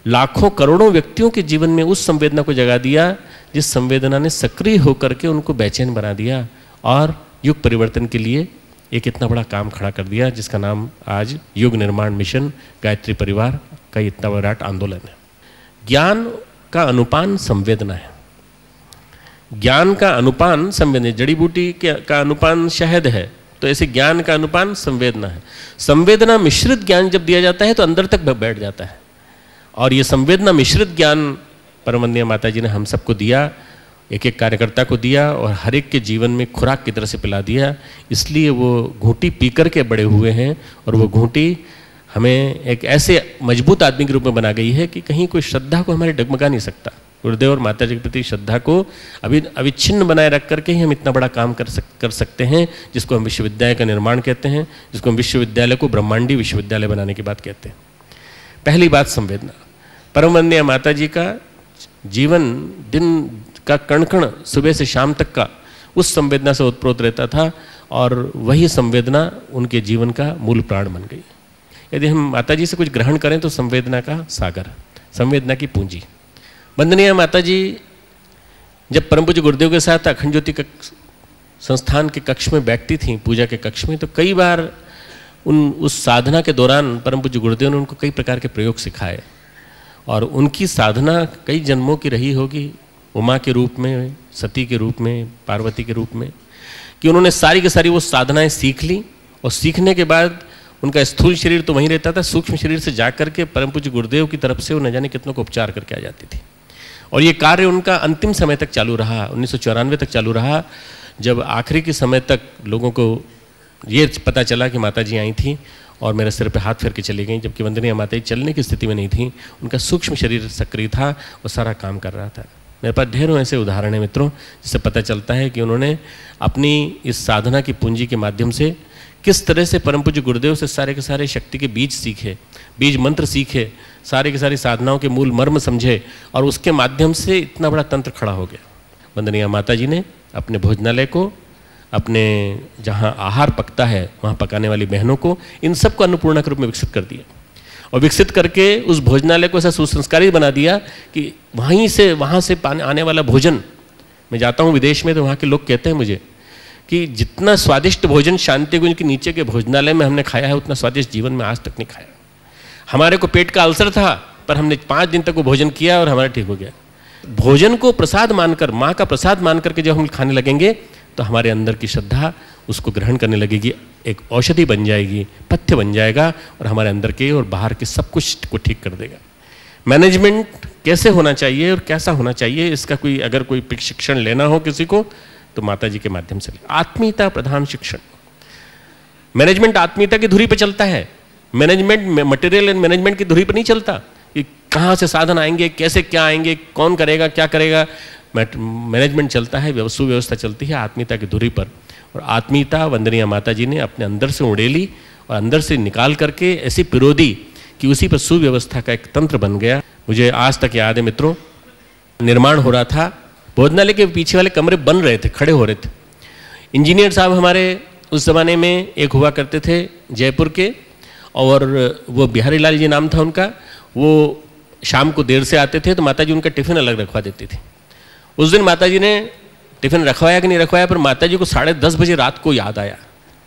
लाखों करोड़ों व्यक्तियों के जीवन में उस संवेदना को जगा दिया जिस संवेदना ने सक्रिय होकर के उनको बेचैन बना दिया और युग परिवर्तन के लिए एक इतना बड़ा काम खड़ा कर दिया, जिसका नाम आज युग निर्माण मिशन गायत्री परिवार का इतना विराट आंदोलन है। ज्ञान का अनुपान संवेदना है। ज्ञान का अनुपान संवेदना, जड़ी बूटी का अनुपान शहद है, तो ऐसे ज्ञान का अनुपान संवेदना है। संवेदना मिश्रित ज्ञान जब दिया जाता है तो अंदर तक बैठ जाता है, और ये संवेदना मिश्रित ज्ञान परम वंदनीय माता जी ने हम सबको दिया, एक एक कार्यकर्ता को दिया, और हर एक के जीवन में खुराक की तरह से पिला दिया। इसलिए वो घूंटी पी कर के बड़े हुए हैं, और वो घूंटी हमें एक ऐसे मजबूत आदमी के रूप में बना गई है कि कहीं कोई श्रद्धा को हमारे डगमगा नहीं सकता। गुरुदेव और माता जी के प्रति श्रद्धा को अविच्छिन्न बनाए रख करके ही हम इतना बड़ा काम कर सकते हैं, जिसको हम विश्वविद्यालय का निर्माण कहते हैं, जिसको हम विश्वविद्यालय को ब्रह्मांडी विश्वविद्यालय बनाने की बात कहते हैं। पहली बात संवेदना। परम वंदनीय माता जी का जीवन दिन का कण कण सुबह से शाम तक का उस संवेदना से उत्प्रोत रहता था, और वही संवेदना उनके जीवन का मूल प्राण बन गई। यदि हम माता जी से कुछ ग्रहण करें तो संवेदना का सागर, संवेदना की पूंजी। वंदनीय माता जी जब परम पूज्य गुरुदेव के साथ अखंड ज्योति संस्थान के कक्ष में बैठती थीं, पूजा के कक्ष में, तो कई बार उस साधना के दौरान परम पूज्य गुरुदेव ने उनको कई प्रकार के प्रयोग सिखाए, और उनकी साधना कई जन्मों की रही होगी, उमा के रूप में, सती के रूप में, पार्वती के रूप में, कि उन्होंने सारी की सारी वो साधनाएं सीख ली, और सीखने के बाद उनका स्थूल शरीर तो वहीं रहता था, सूक्ष्म शरीर से जाकर के परम पूज्य गुरुदेव की तरफ से वो न जाने कितनों को उपचार करके आ जाती थी। और ये कार्य उनका अंतिम समय तक चालू रहा, 1994 तक चालू रहा, जब आखिरी के समय तक लोगों को ये पता चला कि माता जी आई थी और मेरे सिर पे हाथ फेर के चली गई, जबकि वंदनीय माता जी चलने की स्थिति में नहीं थी, उनका सूक्ष्म शरीर सक्रिय था, वो सारा काम कर रहा था। मेरे पास ढेरों ऐसे उदाहरण हैं मित्रों, जिससे पता चलता है कि उन्होंने अपनी इस साधना की पूंजी के माध्यम से किस तरह से परम पूज्य गुरुदेव से सारे के सारे शक्ति के बीज सीखे, बीज मंत्र सीखे, सारे के सारी साधनाओं के मूल मर्म समझे, और उसके माध्यम से इतना बड़ा तंत्र खड़ा हो गया। वंदनीय माता जी ने अपने भोजनालय को, अपने जहाँ आहार पकता है वहाँ पकाने वाली बहनों को, इन सबको अन्नपूर्णा के रूप में विकसित कर दिया, और विकसित करके उस भोजनालय को ऐसा सुसंस्कारी बना दिया कि वहाँ से आने वाला भोजन, मैं जाता हूँ विदेश में तो वहाँ के लोग कहते हैं मुझे कि जितना स्वादिष्ट भोजन शांतिकुंज के नीचे के भोजनालय में हमने खाया है, उतना स्वादिष्ट जीवन में आज तक नहीं खाया। हमारे को पेट का अल्सर था, पर हमने 5 दिन तक वो भोजन किया और हमारा ठीक हो गया। भोजन को प्रसाद मानकर, माँ का प्रसाद मान करके जब हम खाने लगेंगे तो हमारे अंदर की श्रद्धा उसको ग्रहण करने लगेगी, एक औषधि बन जाएगी, पथ्य बन जाएगा, और हमारे अंदर के और बाहर के सब कुछ को ठीक कर देगा। मैनेजमेंट कैसे होना चाहिए और कैसा होना चाहिए, इसका अगर कोई शिक्षण लेना हो किसी को, तो माता जी के माध्यम से। आत्मीयता प्रधान शिक्षण। मैनेजमेंट आत्मीयता की धुरी पर चलता है, मैनेजमेंट मटेरियल एंड मैनेजमेंट की धुरी पर नहीं चलता कि कहाँ से साधन आएंगे, कैसे क्या आएंगे, कौन करेगा क्या करेगा। मैनेजमेंट चलता है, सुव्यवस्था चलती है आत्मीयता की धुरी पर, और आत्मीयता वंदनीय माता जी ने अपने अंदर से उड़ेली और अंदर से निकाल करके ऐसी पिरोदी कि उसी पर सुव्यवस्था का एक तंत्र बन गया। मुझे आज तक याद है मित्रों, निर्माण हो रहा था, भोजनालय के पीछे वाले कमरे बन रहे थे, खड़े हो रहे थे। इंजीनियर साहब हमारे उस ज़माने में एक हुआ करते थे जयपुर के, और वो बिहारी लाल जी नाम था उनका। वो शाम को देर से आते थे तो माता जी उनका टिफ़िन अलग रखवा देती थी। उस दिन माता जी ने टिफ़िन रखवाया कि नहीं रखवाया, पर माता जी को 10:30 बजे रात को याद आया।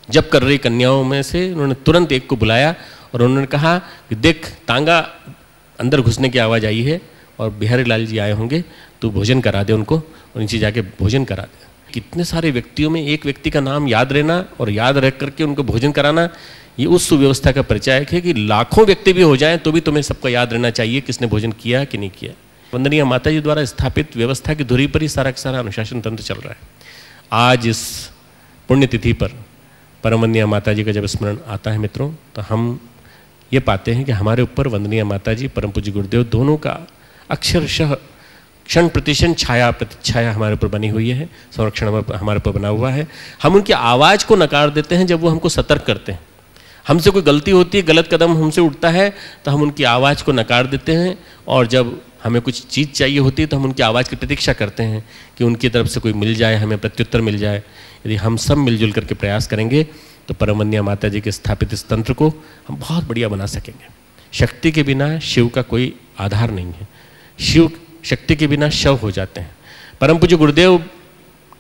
जब कर रही कन्याओं में से उन्होंने तुरंत एक को बुलाया और उन्होंने कहा कि देख, तांगा अंदर घुसने की आवाज़ आई है और बिहारी लाल जी आए होंगे, तो भोजन करा दे उनको, और नीचे जाके भोजन करा दे। कितने सारे व्यक्तियों में एक व्यक्ति का नाम याद रहना और याद रख करके उनको भोजन कराना, ये उस सुव्यवस्था का परिचायक है कि लाखों व्यक्ति भी हो जाएं तो भी तुम्हें सबका याद रहना चाहिए किसने भोजन किया कि नहीं किया। वंदनीय माता जी द्वारा स्थापित व्यवस्था की धुरी पर ही सारा का सारा अनुशासन तंत्र चल रहा है। आज इस पुण्यतिथि पर परम वंदनीय माता जी का जब स्मरण आता है मित्रों, तो हम ये पाते हैं कि हमारे ऊपर वंदनीय माता जी, परम पूज्य गुरुदेव, दोनों का अक्षरशः क्षण प्रतिक्षण छाया प्रतिछाया हमारे ऊपर बनी हुई है, संरक्षण हमारे ऊपर बना हुआ है। हम उनकी आवाज़ को नकार देते हैं जब वो हमको सतर्क करते हैं। हमसे कोई गलती होती है, गलत कदम हमसे उठता है, तो हम उनकी आवाज़ को नकार देते हैं, और जब हमें कुछ चीज़ चाहिए होती है तो हम उनकी आवाज़ की प्रतीक्षा करते हैं कि उनकी तरफ से कोई मिल जाए, हमें प्रत्युत्तर मिल जाए। यदि हम सब मिलजुल करके प्रयास करेंगे तो परम वंदनीय माता जी के स्थापित इस तंत्र को हम बहुत बढ़िया बना सकेंगे। शक्ति के बिना शिव का कोई आधार नहीं है, शिव शक्ति के बिना शव हो जाते हैं। परम पूज्य गुरुदेव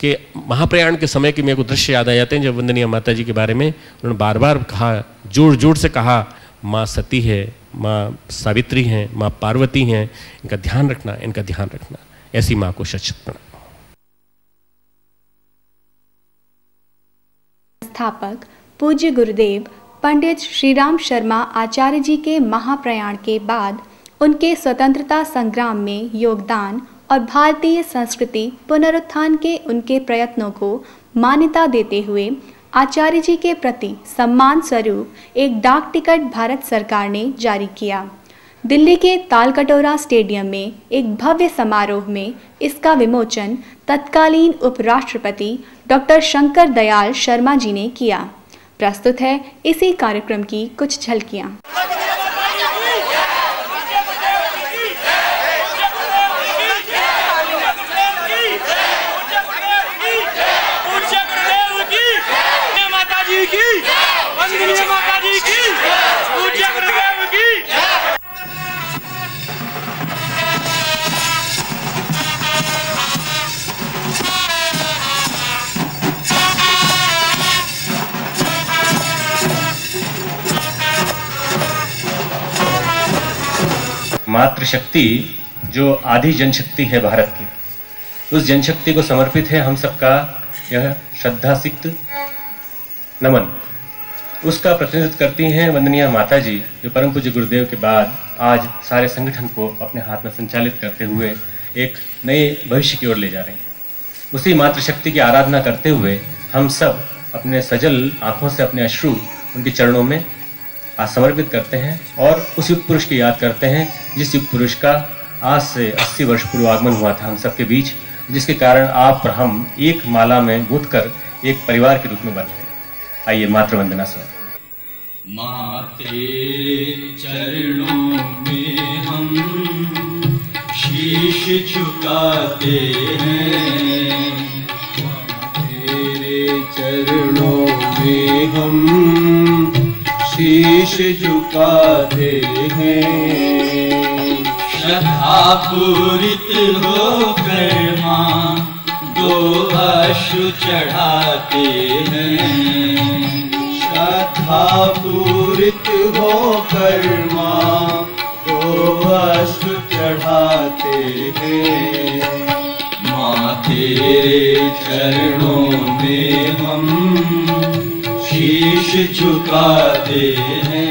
के महाप्रयाण के समय के मेरे को दृश्य याद आ जाते हैं, जब वंदनीय माता जी के बारे में उन्होंने बार बार कहा, जोर जोर से कहा, माँ सती है, माँ सावित्री हैं, माँ पार्वती हैं, इनका ध्यान रखना, इनका ध्यान रखना। ऐसी माँ को शत प्रणाम। स्थापक पूज्य गुरुदेव पंडित श्रीराम शर्मा आचार्य जी के महाप्रयाण के बाद उनके स्वतंत्रता संग्राम में योगदान और भारतीय संस्कृति पुनरुत्थान के उनके प्रयत्नों को मान्यता देते हुए आचार्य जी के प्रति सम्मान स्वरूप एक डाक टिकट भारत सरकार ने जारी किया। दिल्ली के तालकटोरा स्टेडियम में एक भव्य समारोह में इसका विमोचन तत्कालीन उपराष्ट्रपति डॉक्टर शंकर दयाल शर्मा जी ने किया। प्रस्तुत है इसी कार्यक्रम की कुछ झलकियां। मातृशक्ति जो आदि जनशक्ति है भारत की, उस जनशक्ति को समर्पित है हम सबका यह श्रद्धासिक्त नमन। उसका प्रतिनिधित्व करती हैं वंदनीय माता जी, जो परम पूज्य गुरुदेव के बाद आज सारे संगठन को अपने हाथ में संचालित करते हुए एक नए भविष्य की ओर ले जा रहे हैं। उसी मातृशक्ति की आराधना करते हुए हम सब अपने सजल आंखों से अपने अश्रु उनके चरणों में आज समर्पित करते हैं और उस युग पुरुष की याद करते हैं जिस युग पुरुष का आज से 80 वर्ष पूर्व आगमन हुआ था हम सबके बीच, जिसके कारण आप और हम एक माला में गुंथकर एक परिवार के रूप में बन गए। आइए मातृवंदना सुन। माँ तेरे चरणों में हम शीश झुकाते हैं, माँ तेरे चरणों में हम शीश झुकाते हैं। श्रद्धा पूरित होकर माँ दो अश्रु चढ़ाते हैं, श्रद्धा पूरित होकर माँ दो अश्रु चढ़ाते हैं। माँ तेरे चरणों में हम शीश झुकाते हैं।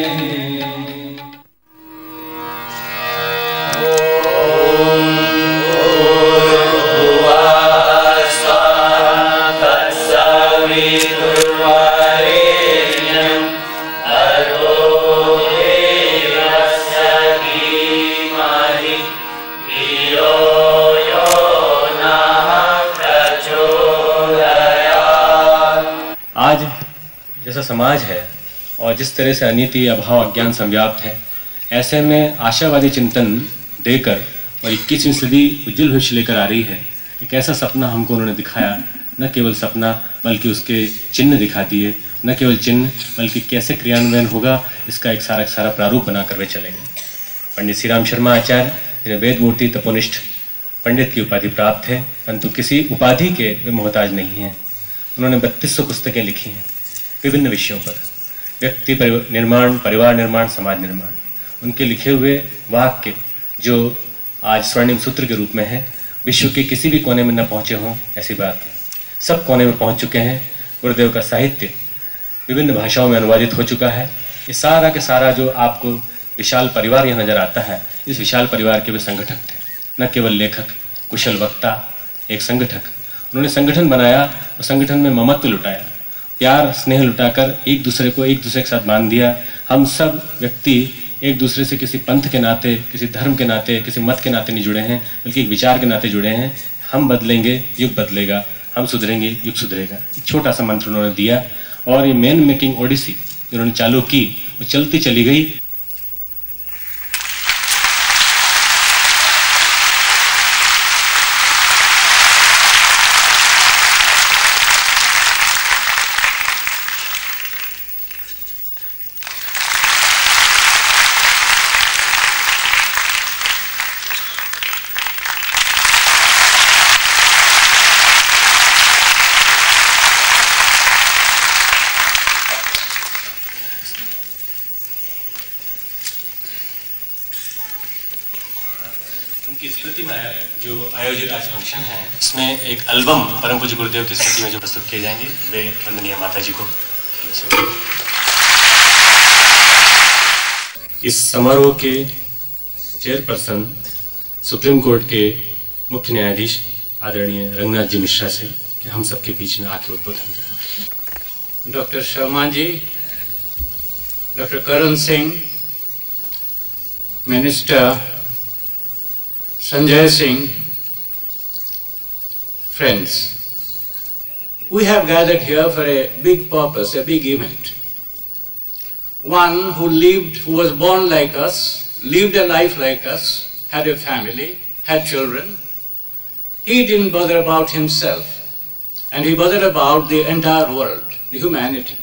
आज जैसा समाज है और जिस तरह से अनीति, अभाव, अज्ञान संव्याप्त है, ऐसे में आशावादी चिंतन देकर और 21वीं सदी उज्जवल भविष्य लेकर आ रही है। एक ऐसा सपना हमको उन्होंने दिखाया, न केवल सपना बल्कि उसके चिन्ह दिखा दिए, न केवल चिन्ह बल्कि कैसे क्रियान्वयन होगा इसका एक सारा प्रारूप बनाकर वे चले गए। पंडित श्री राम शर्मा आचार्य जिन्हें वेद मूर्ति तपोनिष्ठ पंडित की उपाधि प्राप्त है, परंतु किसी उपाधि के वे मोहताज नहीं हैं। उन्होंने 3200 पुस्तकें लिखी हैं विभिन्न विषयों पर, व्यक्ति निर्माण, परिवार निर्माण, समाज निर्माण। उनके लिखे हुए वाक्य जो आज स्वर्णिम सूत्र के रूप में है, विश्व के किसी भी कोने में न पहुंचे हों ऐसी बात है, सब कोने में पहुंच चुके हैं। गुरुदेव का साहित्य विभिन्न भाषाओं में अनुवादित हो चुका है। ये सारा के सारा जो आपको विशाल परिवार यह नजर आता है, इस विशाल परिवार के वे संगठक थे, न केवल लेखक, कुशल वक्ता, एक संगठक। उन्होंने संगठन बनाया और संगठन में ममत्व लुटाया, प्यार स्नेह लुटाकर एक दूसरे के साथ बांध दिया। हम सब व्यक्ति एक दूसरे से किसी पंथ के नाते, किसी धर्म के नाते, किसी मत के नाते नहीं जुड़े हैं, बल्कि एक विचार के नाते जुड़े हैं। हम बदलेंगे, युग बदलेगा, हम सुधरेंगे, युग सुधरेगा। एक छोटा सा मंत्र उन्होंने दिया और ये मैन मेकिंग ओडिसी जिन्होंने चालू की वो चलती चली गई। उनकी स्मृति में जो आयोजित आज फंक्शन है, इसमें एक एल्बम परम पूज्य गुरुदेव की स्मृति में जो प्रस्तुत किए जाएंगे, वे वंदनीय माता जी को। इस समारोह के चेयरपर्सन सुप्रीम कोर्ट के मुख्य न्यायाधीश आदरणीय रंगनाथ जी मिश्रा से कि हम सबके बीच में आके उद्बोधन दें। Doctor Sharma ji, doctor Karan Singh, Minister Sanjay Singh, friends, we have gathered here for a big purpose, a big event. One who was born like us, lived a life like us, had a family, had children. He didn't bother about himself, and he bothered about the entire world, the humanity.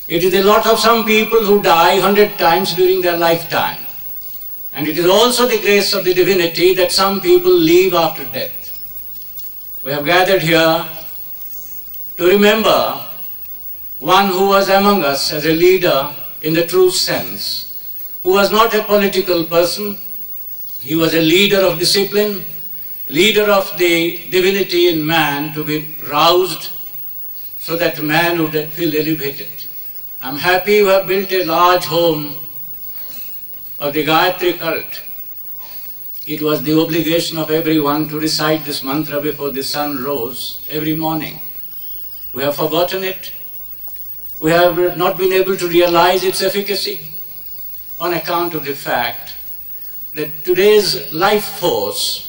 It is the lot of some people who die 100 times during their lifetime. And it is also the grace of the divinity that some people live after death. We have gathered here to remember one who was among us as a leader in the true sense, who was not a political person. He was a leader of discipline, leader of the divinity in man to be roused so that man would feel elevated. I'm happy you have built a large home of the Gayatri cult. It was the obligation of everyone to recite this mantra before the sun rose every morning. We have forgotten it. We have not been able to realize its efficacy on account of the fact that today's life force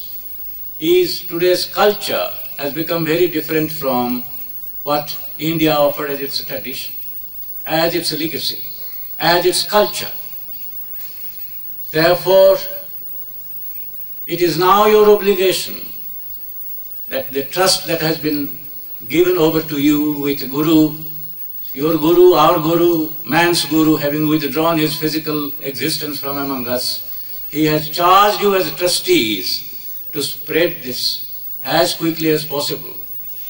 today's culture has become very different from what India offered as its tradition, as its legacy, as its culture. Therefore, it is now your obligation that the trust that has been given over to you with Guru, your Guru, our Guru, man's Guru, having withdrawn his physical existence from among us, he has charged you as trustees to spread this as quickly as possible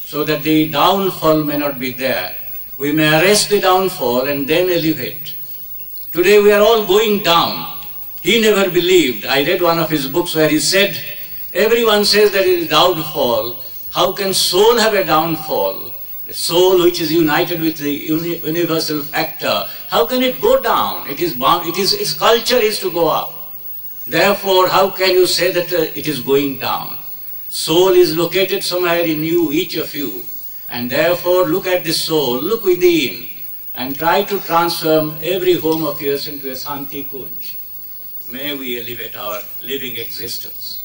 so that the downfall may not be there. We may arrest the downfall and then elevate. Today we are all going down. He never believed. I read one of his books where he said, everyone says that it is downfall. How can soul have a downfall? The soul which is united with the universal factor, how can it go down? Its culture is to go up. Therefore, how can you say that it is going down? Soul is located somewhere in you, each of you. And therefore, look at the soul, look within, and try to transform every home of yours into a Santi Kunj. May we elevate our living existence.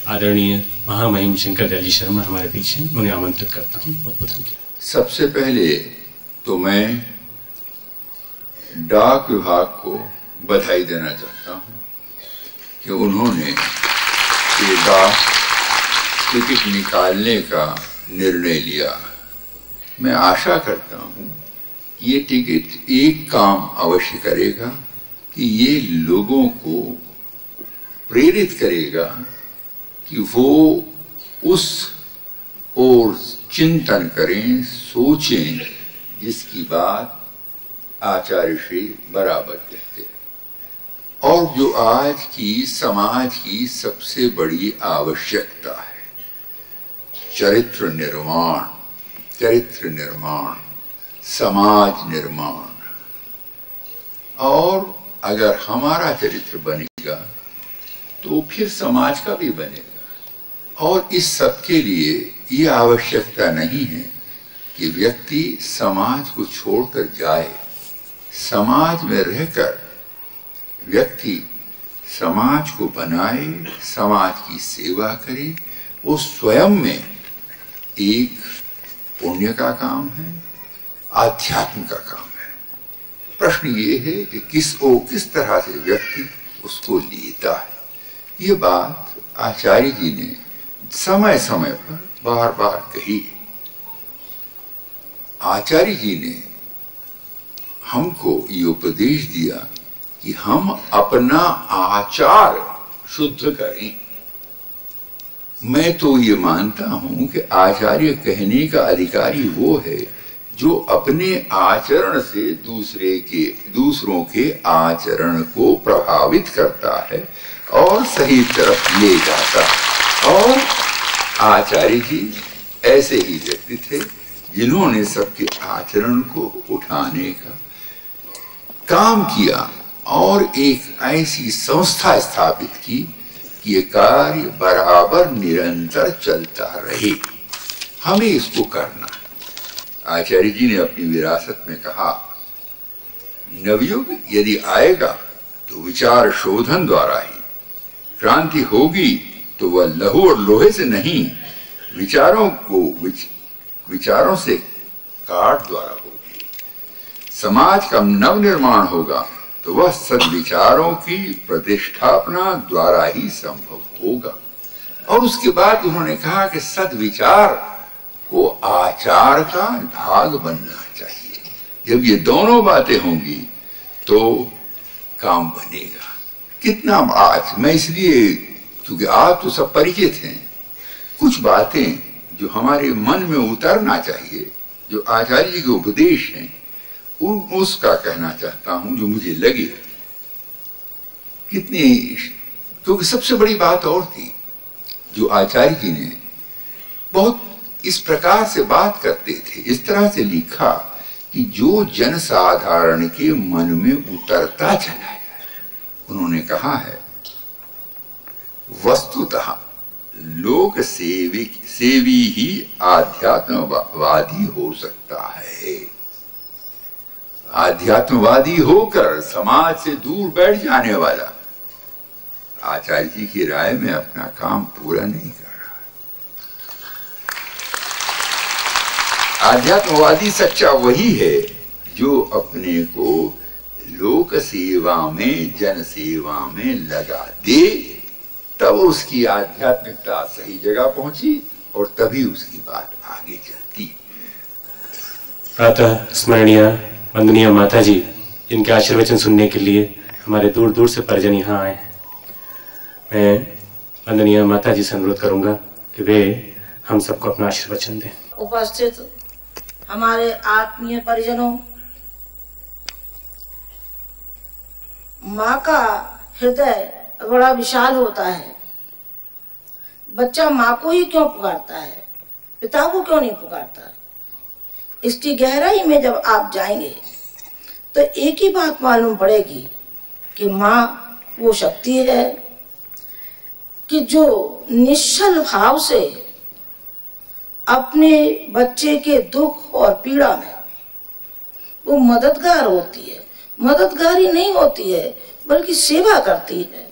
आदरणीय महामहिम शंकर दयाल जी शर्मा हमारे बीच हैं, उन्हें आमंत्रित करता हूँ। सबसे पहले तो मैं डाक विभाग को बधाई देना चाहता हूँ कि उन्होंने ये डाक टिकट निकालने का निर्णय लिया। मैं आशा करता हूँ ये टिकट एक काम अवश्य करेगा कि ये लोगों को प्रेरित करेगा कि वो उस ओर चिंतन करें, सोचें जिसकी बात आचार्य श्री बराबर कहते हैं और जो आज की समाज की सबसे बड़ी आवश्यकता है, चरित्र निर्माण, समाज निर्माण। और अगर हमारा चरित्र बनेगा तो फिर समाज का भी बनेगा। और इस सब के लिए ये आवश्यकता नहीं है कि व्यक्ति समाज को छोड़कर जाए। समाज में रहकर व्यक्ति समाज को बनाए, समाज की सेवा करे, वो स्वयं में एक पुण्य का काम है, आध्यात्म का काम है। प्रश्न ये है कि किस तरह से व्यक्ति उसको लेता है। ये बात आचार्य जी ने समय समय पर बार बार कही है। आचार्य जी ने हमको ये उपदेश दिया कि हम अपना आचार शुद्ध करें। मैं तो ये मानता हूं कि आचार्य कहने का अधिकारी वो है जो अपने आचरण से दूसरों के आचरण को प्रभावित करता है और सही तरफ ले जाता है। और आचार्य जी ऐसे ही व्यक्ति थे जिन्होंने सबके आचरण को उठाने का काम किया और एक ऐसी संस्था स्थापित की कि ये कार्य बराबर निरंतर चलता रहे। हमें इसको करना है। आचार्य जी ने अपनी विरासत में कहा, नवयुग यदि आएगा तो विचार शोधन द्वारा ही, क्रांति होगी तो वह लहू और लोहे से नहीं, विचारों से काट द्वारा होगी। समाज का नव निर्माण होगा तो वह सद्विचारों की प्रतिष्ठापना द्वारा ही संभव होगा। और उसके बाद उन्होंने कहा कि सद्विचार को आचार का भाग बनना चाहिए। जब ये दोनों बातें होंगी तो काम बनेगा। कितना आज मैं इसलिए, क्योंकि आप तो सब परिचित हैं, कुछ बातें जो हमारे मन में उतरना चाहिए, जो आचार्य जी के उपदेश हैं, उसका कहना चाहता हूं जो मुझे लगे। कितनी, क्योंकि सबसे बड़ी बात और थी जो आचार्य जी ने बहुत इस प्रकार से बात करते थे, इस तरह से लिखा कि जो जनसाधारण के मन में उतरता चला जाए। उन्होंने कहा है, वस्तुतः लोक सेवी ही आध्यात्मवादी हो सकता है। आध्यात्मवादी होकर समाज से दूर बैठ जाने वाला आचार्य जी की राय में अपना काम पूरा नहीं कर रहा। आध्यात्मवादी सच्चा वही है जो अपने को लोक सेवा में, जन सेवा में लगा दे, तब उसकी आध्यात्मिकता सही जगह पहुंची और तभी उसकी बात आगे चलती। प्रातः स्मरणीय वंदनीय माता जी, जिनके आशीर्वचन सुनने के लिए हमारे दूर दूर से परिजन यहाँ आए हैं, मैं वंदनीय माता जी से अनुरोध करूंगा कि वे हम सबको अपना आशीर्वचन दें। उपस्थित हमारे आत्मीय परिजनों, माँ का हृदय बड़ा विशाल होता है। बच्चा माँ को ही क्यों पुकारता है, पिता को क्यों नहीं पुकारता? इसकी गहराई में जब आप जाएंगे तो एक ही बात मालूम पड़ेगी कि माँ वो शक्ति है कि जो निश्चल भाव से अपने बच्चे के दुख और पीड़ा में वो मददगार होती है। मददगार ही नहीं होती है बल्कि सेवा करती है।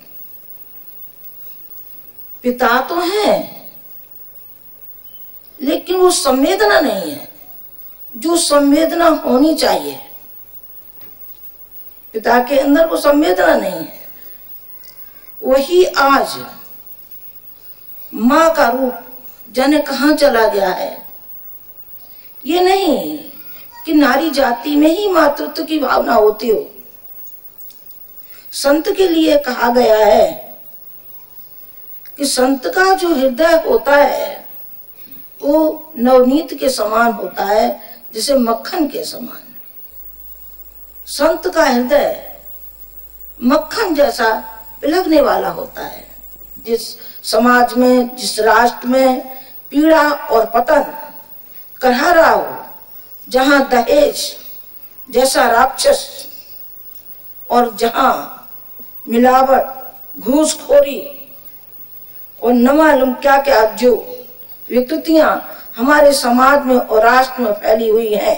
पिता तो है लेकिन वो संवेदना नहीं है जो संवेदना होनी चाहिए। पिता के अंदर वो संवेदना नहीं है। वही आज माँ का रूप जाने कहाँ चला गया है। ये नहीं कि नारी जाति में ही मातृत्व की भावना होती हो। संत के लिए कहा गया है कि संत का जो हृदय होता है वो नवनीत के समान होता है, जैसे मक्खन के समान। संत का हृदय मक्खन जैसा पिघलने वाला होता है। जिस समाज में, जिस राष्ट्र में पीड़ा और पतन करहा रहा हो, जहां दहेज जैसा राक्षस और जहां मिलावट, घूसखोरी और न मालूम क्या क्या जो विकृतियां हमारे समाज में और राष्ट्र में फैली हुई हैं,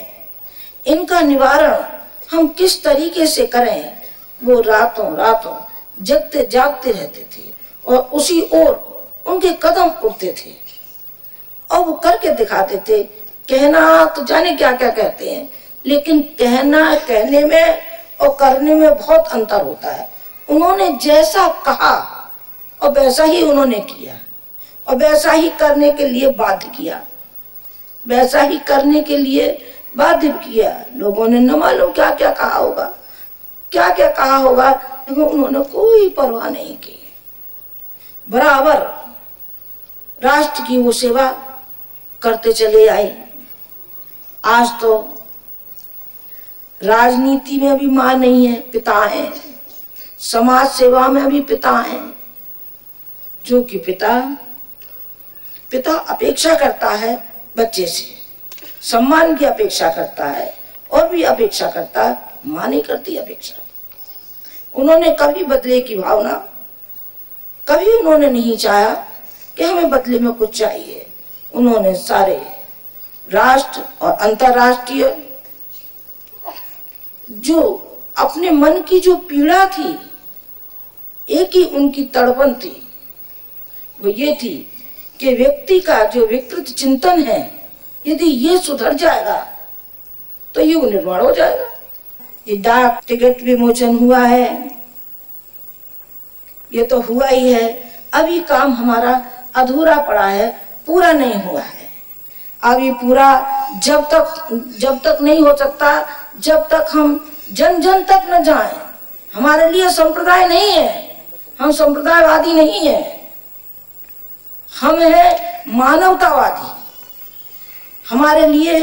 इनका निवारण हम किस तरीके से करें, वो रातों रातों जगते जागते रहते थे और उसी ओर उनके कदम उठते थे और वो करके दिखाते थे। कहना तो जाने क्या क्या कहते हैं, लेकिन कहने में और करने में बहुत अंतर होता है। उन्होंने जैसा कहा और वैसा ही उन्होंने किया और वैसा ही करने के लिए बाध्य किया, वैसा ही करने के लिए बाध्य किया। लोगों ने न मालूम क्या क्या कहा होगा, क्या क्या कहा होगा, लेकिन उन्होंने कोई परवाह नहीं की। बराबर राष्ट्र की वो सेवा करते चले आए। आज तो राजनीति में भी मां नहीं है, पिता है। समाज सेवा में भी पिता हैं, जो कि पिता अपेक्षा करता है बच्चे से, सम्मान की अपेक्षा करता है और भी अपेक्षा करता है। मां नहीं करती अपेक्षा। उन्होंने कभी बदले की भावना, कभी उन्होंने नहीं चाहा कि हमें बदले में कुछ चाहिए। उन्होंने सारे राष्ट्र और अंतर्राष्ट्रीय, जो अपने मन की जो पीड़ा थी, एक ही उनकी तड़पन थी, वो ये थी कि व्यक्ति का जो विकृत चिंतन है, यदि ये सुधर जाएगा तो युग निर्माण हो जाएगा। ये डाक टिकट विमोचन हुआ है, ये तो हुआ ही है। अभी काम हमारा अधूरा पड़ा है, पूरा नहीं हुआ है। अभी पूरा जब तक नहीं हो सकता, जब तक हम जन जन तक न जाएं। हमारे लिए संप्रदाय नहीं है, हम संप्रदायवादी नहीं है, हम है मानवतावादी। हमारे लिए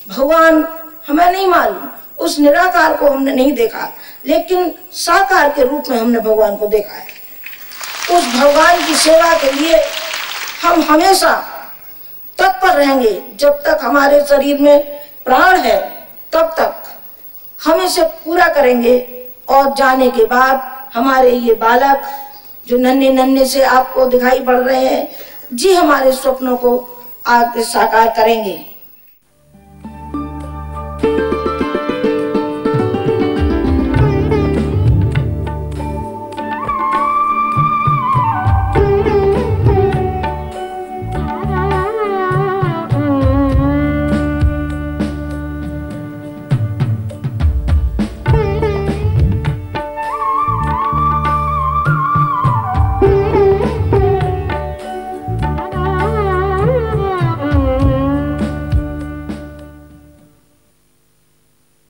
भगवान हमें नहीं मालूम, उस निराकार को हमने नहीं देखा, लेकिन साकार के रूप में हमने भगवान को देखा है। उस भगवान की सेवा के लिए हम हमेशा तत्पर रहेंगे। जब तक हमारे शरीर में प्राण है तब तक हम इसे पूरा करेंगे, और जाने के बाद हमारे ये बालक जो नन्हे नन्हे से आपको दिखाई पड़ रहे हैं, जी हमारे स्वप्नों को आगे साकार करेंगे।